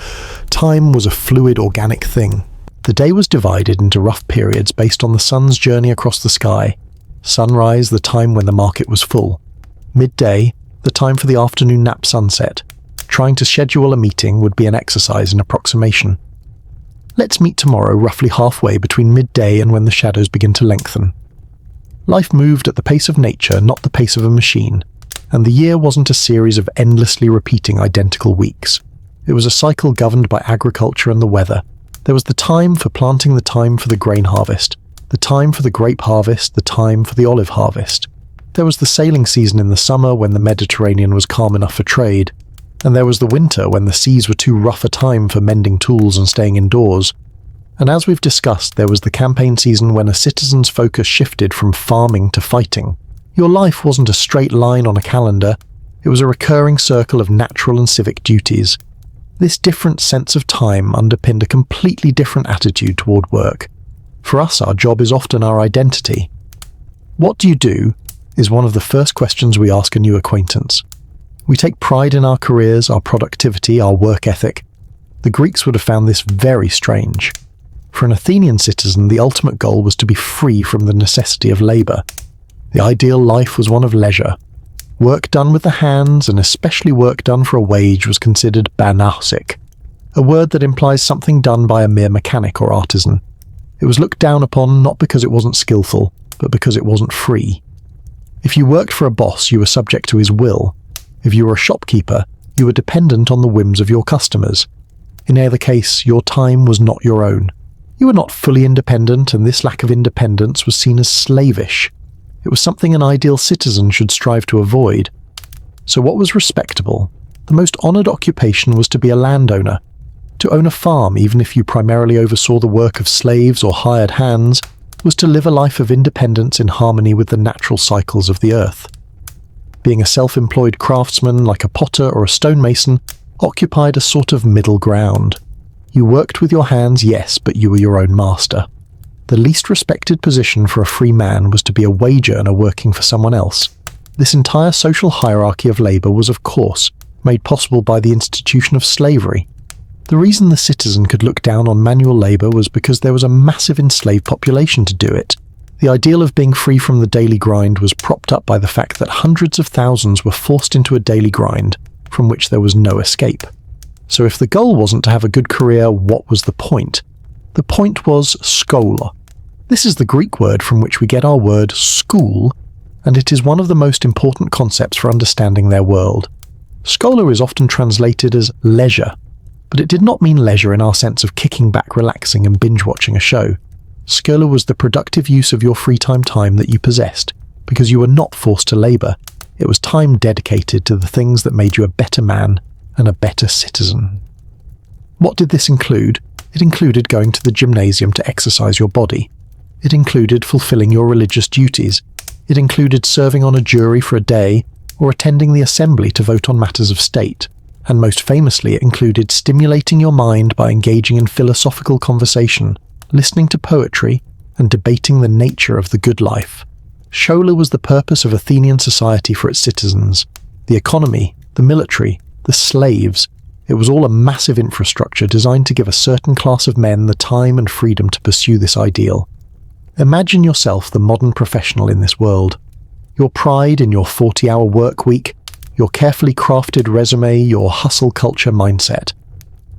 Time was a fluid, organic thing. The day was divided into rough periods based on the sun's journey across the sky. Sunrise, the time when the market was full. Midday, the time for the afternoon nap sunset. Trying to schedule a meeting would be an exercise in approximation. Let's meet tomorrow roughly halfway between midday and when the shadows begin to lengthen. Life moved at the pace of nature, not the pace of a machine, and the year wasn't a series of endlessly repeating identical weeks. It was a cycle governed by agriculture and the weather. There was the time for planting, the time for the grain harvest. the time for the grape harvest, the time for the olive harvest. There was the sailing season in the summer when the Mediterranean was calm enough for trade, and there was the winter when the seas were too rough a time for mending tools and staying indoors. And as we've discussed, there was the campaign season when a citizen's focus shifted from farming to fighting. Your life wasn't a straight line on a calendar, it was a recurring circle of natural and civic duties. This different sense of time underpinned a completely different attitude toward work. For us, our job is often our identity. What do you do is one of the first questions we ask a new acquaintance. We take pride in our careers, our productivity, our work ethic. The Greeks would have found this very strange. For an Athenian citizen, the ultimate goal was to be free from the necessity of labour. The ideal life was one of leisure. Work done with the hands, and especially work done for a wage, was considered banasik, a word that implies something done by a mere mechanic or artisan. It was looked down upon not because it wasn't skillful, but because it wasn't free. If you worked for a boss, you were subject to his will. If you were a shopkeeper, you were dependent on the whims of your customers. In either case, your time was not your own. You were not fully independent, and this lack of independence was seen as slavish. It was something an ideal citizen should strive to avoid. So what was respectable? The most honoured occupation was to be a landowner. To own a farm, even if you primarily oversaw the work of slaves or hired hands, was to live a life of independence in harmony with the natural cycles of the earth. Being a self-employed craftsman like a potter or a stonemason occupied a sort of middle ground. You worked with your hands, yes, but you were your own master. The least respected position for a free man was to be a wage earner working for someone else. This entire social hierarchy of labour was, of course, made possible by the institution of slavery. The reason the citizen could look down on manual labour was because there was a massive enslaved population to do it. The ideal of being free from the daily grind was propped up by the fact that hundreds of thousands were forced into a daily grind from which there was no escape. So if the goal wasn't to have a good career, what was the point? The point was skola. This is the Greek word from which we get our word school, and it is one of the most important concepts for understanding their world. Skola is often translated as leisure, but it did not mean leisure in our sense of kicking back, relaxing and binge-watching a show. Skola was the productive use of your free time that you possessed, because you were not forced to labour. It was time dedicated to the things that made you a better man and a better citizen. What did this include? It included going to the gymnasium to exercise your body. It included fulfilling your religious duties. It included serving on a jury for a day or attending the assembly to vote on matters of state. And most famously, it included stimulating your mind by engaging in philosophical conversation, listening to poetry, and debating the nature of the good life. Schola was the purpose of Athenian society for its citizens. The economy, the military, the slaves. It was all a massive infrastructure designed to give a certain class of men the time and freedom to pursue this ideal. Imagine yourself the modern professional in this world. Your pride in your 40-hour work week, your carefully crafted resume, your hustle culture mindset.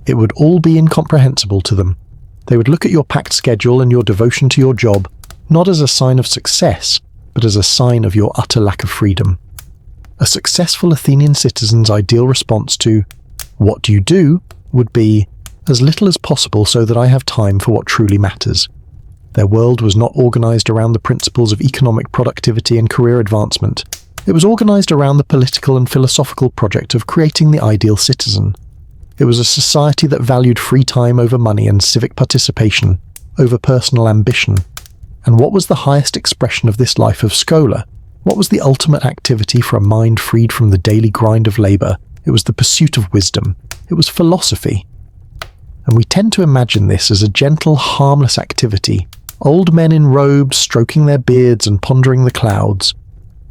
It would all be incomprehensible to them. They would look at your packed schedule and your devotion to your job, not as a sign of success, but as a sign of your utter lack of freedom. A successful Athenian citizen's ideal response to, "What do you do?" would be, "As little as possible so that I have time for what truly matters." Their world was not organised around the principles of economic productivity and career advancement. It was organised around the political and philosophical project of creating the ideal citizen. It was a society that valued free time over money and civic participation over personal ambition. And what was the highest expression of this life of Schola? What was the ultimate activity for a mind freed from the daily grind of labour? It was the pursuit of wisdom. It was philosophy. And we tend to imagine this as a gentle, harmless activity, old men in robes stroking their beards and pondering the clouds.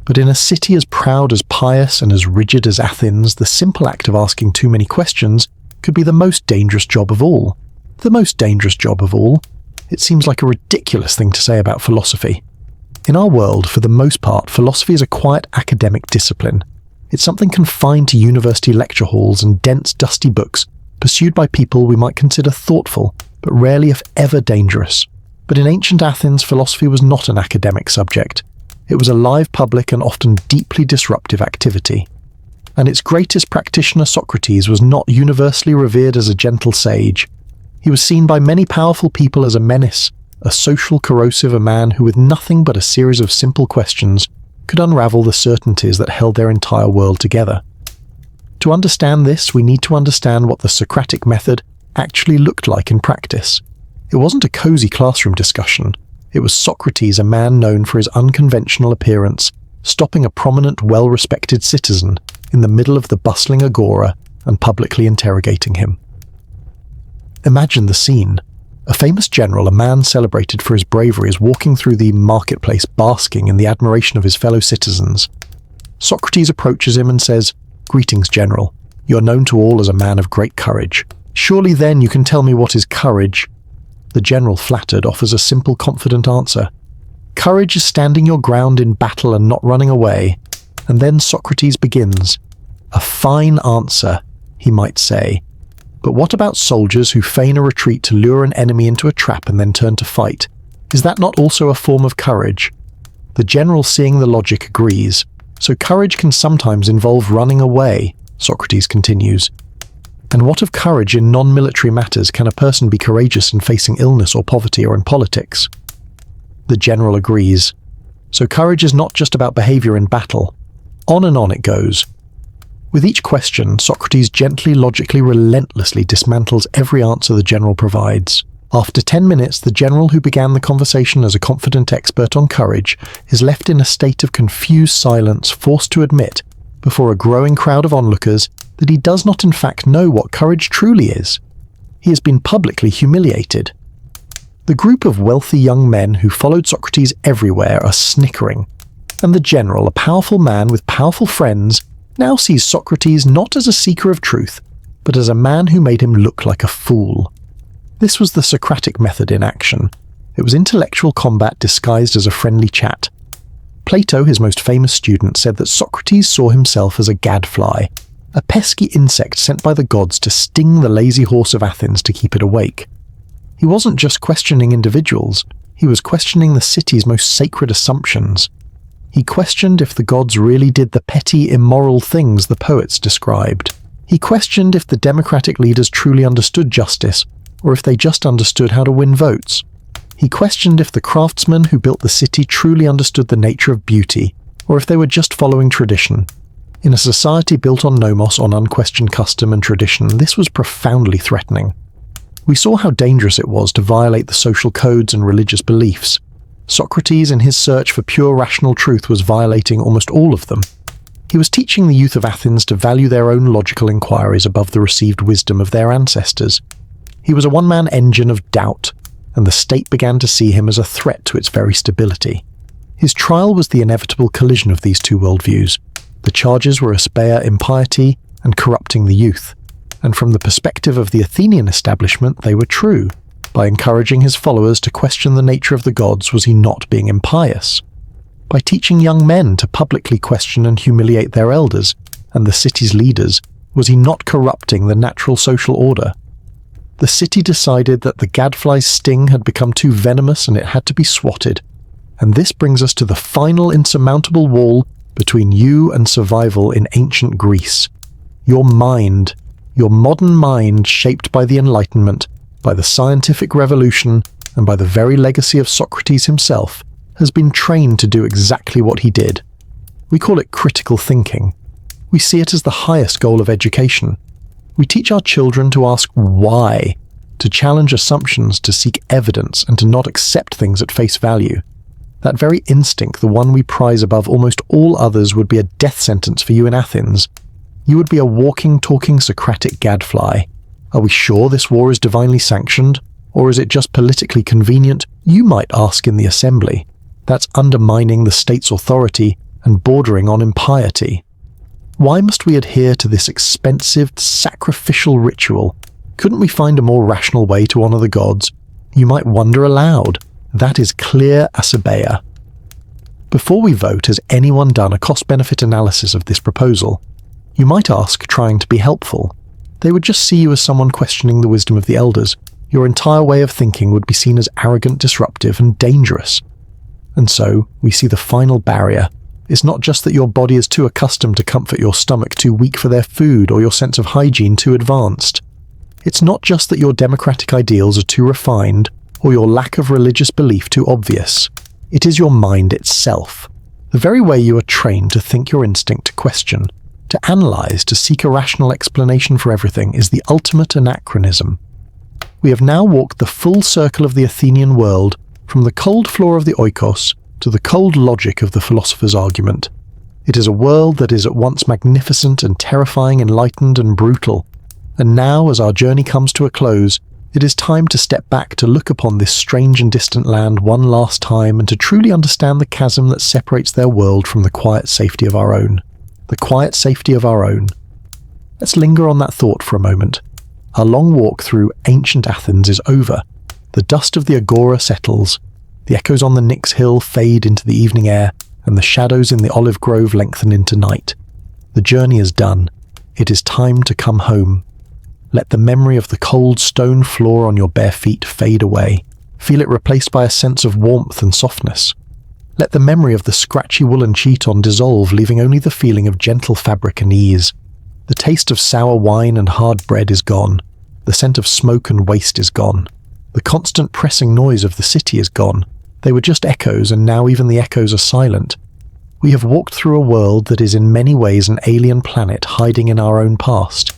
But in a city as proud, as pious, and as rigid as Athens, the simple act of asking too many questions could be the most dangerous job of all. The most dangerous job of all. It seems like a ridiculous thing to say about philosophy. In our world, for the most part, philosophy is a quiet academic discipline. It's something confined to university lecture halls and dense, dusty books, pursued by people we might consider thoughtful, but rarely if ever dangerous. But in ancient Athens, philosophy was not an academic subject. It was a live, public, and often deeply disruptive activity. And its greatest practitioner, Socrates, was not universally revered as a gentle sage. He was seen by many powerful people as a menace, a social corrosive, a man who with nothing but a series of simple questions could unravel the certainties that held their entire world together. To understand this, we need to understand what the Socratic method actually looked like in practice. It wasn't a cozy classroom discussion. It was Socrates, a man known for his unconventional appearance, stopping a prominent, well-respected citizen in the middle of the bustling agora and publicly interrogating him. Imagine the scene. A famous general, a man celebrated for his bravery, is walking through the marketplace basking in the admiration of his fellow citizens. Socrates approaches him and says, "Greetings, General. You are known to all as a man of great courage. Surely then you can tell me what is courage?" The general, flattered, offers a simple, confident answer. "Courage is standing your ground in battle and not running away." And then Socrates begins. A fine answer, he might say. But what about soldiers who feign a retreat to lure an enemy into a trap and then turn to fight? Is that not also a form of courage? The general, seeing the logic, agrees. So courage can sometimes involve running away, Socrates continues. And what of courage in non-military matters? Can a person be courageous in facing illness or poverty or in politics? The general agrees. So courage is not just about behavior in battle. On and on it goes. With each question, Socrates gently, logically, relentlessly dismantles every answer the general provides. After 10 minutes, the general, who began the conversation as a confident expert on courage, is left in a state of confused silence, forced to admit, before a growing crowd of onlookers, that he does not in fact know what courage truly is. He has been publicly humiliated. The group of wealthy young men who followed Socrates everywhere are snickering, and the general, a powerful man with powerful friends, now sees Socrates not as a seeker of truth, but as a man who made him look like a fool. This was the Socratic method in action. It was intellectual combat disguised as a friendly chat. Plato, his most famous student, said that Socrates saw himself as a gadfly, a pesky insect sent by the gods to sting the lazy horse of Athens to keep it awake. He wasn't just questioning individuals, he was questioning the city's most sacred assumptions. He questioned if the gods really did the petty, immoral things the poets described. He questioned if the democratic leaders truly understood justice, or if they just understood how to win votes. He questioned if the craftsmen who built the city truly understood the nature of beauty, or if they were just following tradition. In a society built on nomos, on unquestioned custom and tradition, this was profoundly threatening. We saw how dangerous it was to violate the social codes and religious beliefs. Socrates, in his search for pure rational truth, was violating almost all of them. He was teaching the youth of Athens to value their own logical inquiries above the received wisdom of their ancestors. He was a one-man engine of doubt, and the state began to see him as a threat to its very stability. His trial was the inevitable collision of these two worldviews. The charges were aspeya, impiety, and corrupting the youth. And from the perspective of the Athenian establishment, they were true. By encouraging his followers to question the nature of the gods, was he not being impious? By teaching young men to publicly question and humiliate their elders and the city's leaders, was he not corrupting the natural social order? The city decided that the gadfly's sting had become too venomous and it had to be swatted. And this brings us to the final insurmountable wall between you and survival in ancient Greece. Your mind, your modern mind, shaped by the Enlightenment, by the scientific revolution, and by the very legacy of Socrates himself, has been trained to do exactly what he did. We call it critical thinking. We see it as the highest goal of education. We teach our children to ask why, to challenge assumptions, to seek evidence, and to not accept things at face value. That very instinct, the one we prize above almost all others, would be a death sentence for you in Athens. You would be a walking, talking Socratic gadfly. Are we sure this war is divinely sanctioned, or is it just politically convenient? You might ask in the assembly. That's undermining the state's authority and bordering on impiety. Why must we adhere to this expensive, sacrificial ritual? Couldn't we find a more rational way to honor the gods? You might wonder aloud. That is clear aspeya. Before we vote, has anyone done a cost-benefit analysis of this proposal? You might ask, trying to be helpful. They would just see you as someone questioning the wisdom of the elders. Your entire way of thinking would be seen as arrogant, disruptive, and dangerous. And so, we see the final barrier. It's not just that your body is too accustomed to comfort your stomach, too weak for their food, or your sense of hygiene too advanced. It's not just that your democratic ideals are too refined, or your lack of religious belief too obvious. It is your mind itself, the very way you are trained to think your instinct to question, to analyze, to seek a rational explanation for everything is the ultimate anachronism. We have now walked the full circle of the Athenian world, from the cold floor of the oikos to the cold logic of the philosopher's argument. It is a world that is at once magnificent and terrifying, enlightened and brutal. And now, as our journey comes to a close, it is time to step back to look upon this strange and distant land one last time and to truly understand the chasm that separates their world from the quiet safety of our own. The quiet safety of our own. Let's linger on that thought for a moment. Our long walk through ancient Athens is over. The dust of the agora settles. The echoes on the Nix Hill fade into the evening air, and the shadows in the olive grove lengthen into night. The journey is done. It is time to come home. Let the memory of the cold stone floor on your bare feet fade away. Feel it replaced by a sense of warmth and softness. Let the memory of the scratchy woolen chiton dissolve, leaving only the feeling of gentle fabric and ease. The taste of sour wine and hard bread is gone. The scent of smoke and waste is gone. The constant pressing noise of the city is gone. They were just echoes, and now even the echoes are silent. We have walked through a world that is in many ways an alien planet hiding in our own past.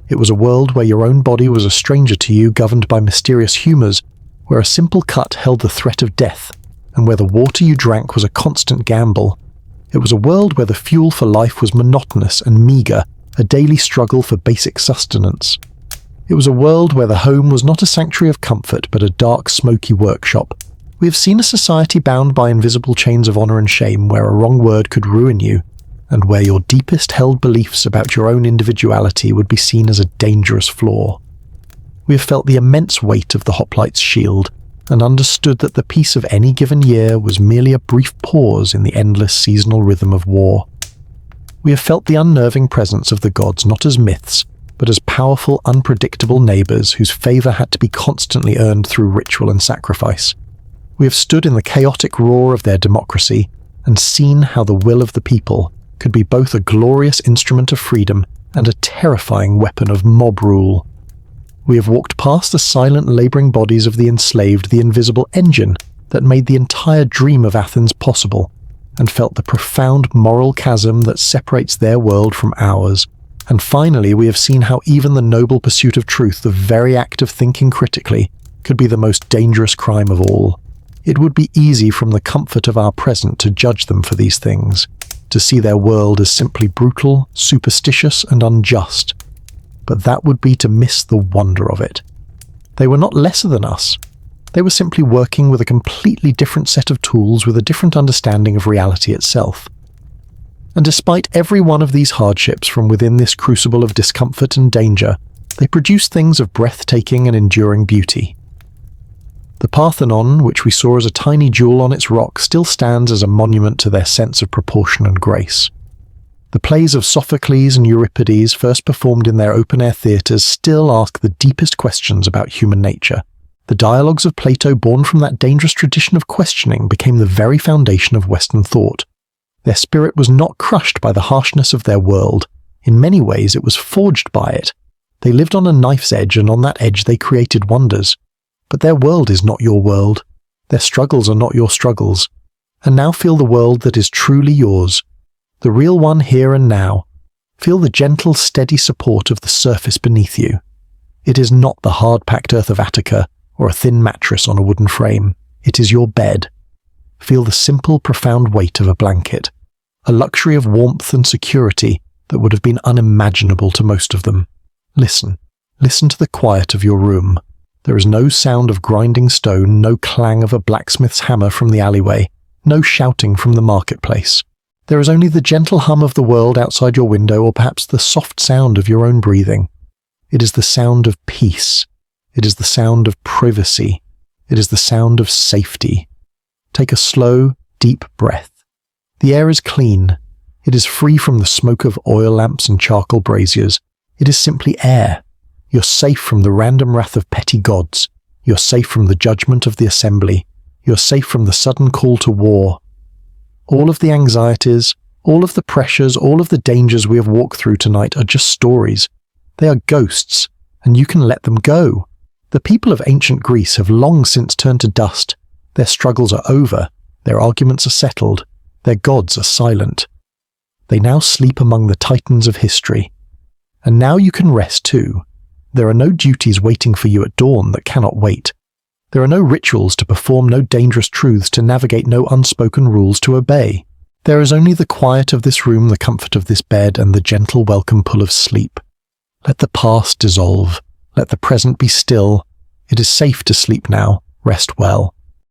It was a world where your own body was a stranger to you, governed by mysterious humours, where a simple cut held the threat of death, and where the water you drank was a constant gamble. It was a world where the fuel for life was monotonous and meagre, a daily struggle for basic sustenance. It was a world where the home was not a sanctuary of comfort, but a dark, smoky workshop. We have seen a society bound by invisible chains of honour and shame, where a wrong word could ruin you, and where your deepest held beliefs about your own individuality would be seen as a dangerous flaw. We have felt the immense weight of the hoplite's shield, and understood that the peace of any given year was merely a brief pause in the endless seasonal rhythm of war. We have felt the unnerving presence of the gods not as myths, but as powerful, unpredictable neighbours whose favour had to be constantly earned through ritual and sacrifice. We have stood in the chaotic roar of their democracy and seen how the will of the people could be both a glorious instrument of freedom and a terrifying weapon of mob rule. We have walked past the silent labouring bodies of the enslaved, the invisible engine that made the entire dream of Athens possible, and felt the profound moral chasm that separates their world from ours. And finally, we have seen how even the noble pursuit of truth, the very act of thinking critically, could be the most dangerous crime of all. It would be easy from the comfort of our present to judge them for these things, to see their world as simply brutal, superstitious, and unjust. But that would be to miss the wonder of it. They were not lesser than us. They were simply working with a completely different set of tools with a different understanding of reality itself. And despite every one of these hardships from within this crucible of discomfort and danger, they produced things of breathtaking and enduring beauty. The Parthenon, which we saw as a tiny jewel on its rock, still stands as a monument to their sense of proportion and grace. The plays of Sophocles and Euripides, first performed in their open-air theatres, still ask the deepest questions about human nature. The dialogues of Plato, born from that dangerous tradition of questioning, became the very foundation of Western thought. Their spirit was not crushed by the harshness of their world. In many ways, it was forged by it. They lived on a knife's edge, and on that edge they created wonders. But their world is not your world. Their struggles are not your struggles. And now feel the world that is truly yours, the real one here and now. Feel the gentle, steady support of the surface beneath you. It is not the hard-packed earth of Attica or a thin mattress on a wooden frame. It is your bed. Feel the simple, profound weight of a blanket, a luxury of warmth and security that would have been unimaginable to most of them. Listen. Listen to the quiet of your room. There is no sound of grinding stone, no clang of a blacksmith's hammer from the alleyway, no shouting from the marketplace. There is only the gentle hum of the world outside your window, or perhaps the soft sound of your own breathing. It is the sound of peace. It is the sound of privacy. It is the sound of safety. Take a slow, deep breath. The air is clean. It is free from the smoke of oil lamps and charcoal braziers. It is simply air. You're safe from the random wrath of petty gods. You're safe from the judgment of the assembly. You're safe from the sudden call to war. All of the anxieties, all of the pressures, all of the dangers we have walked through tonight are just stories. They are ghosts, and you can let them go. The people of ancient Greece have long since turned to dust. Their struggles are over, their arguments are settled, their gods are silent. They now sleep among the titans of history. And now you can rest too. There are no duties waiting for you at dawn that cannot wait. There are no rituals to perform, no dangerous truths to navigate, no unspoken rules to obey. There is only the quiet of this room, the comfort of this bed, and the gentle welcome pull of sleep. Let the past dissolve. Let the present be still. It is safe to sleep now. Rest well.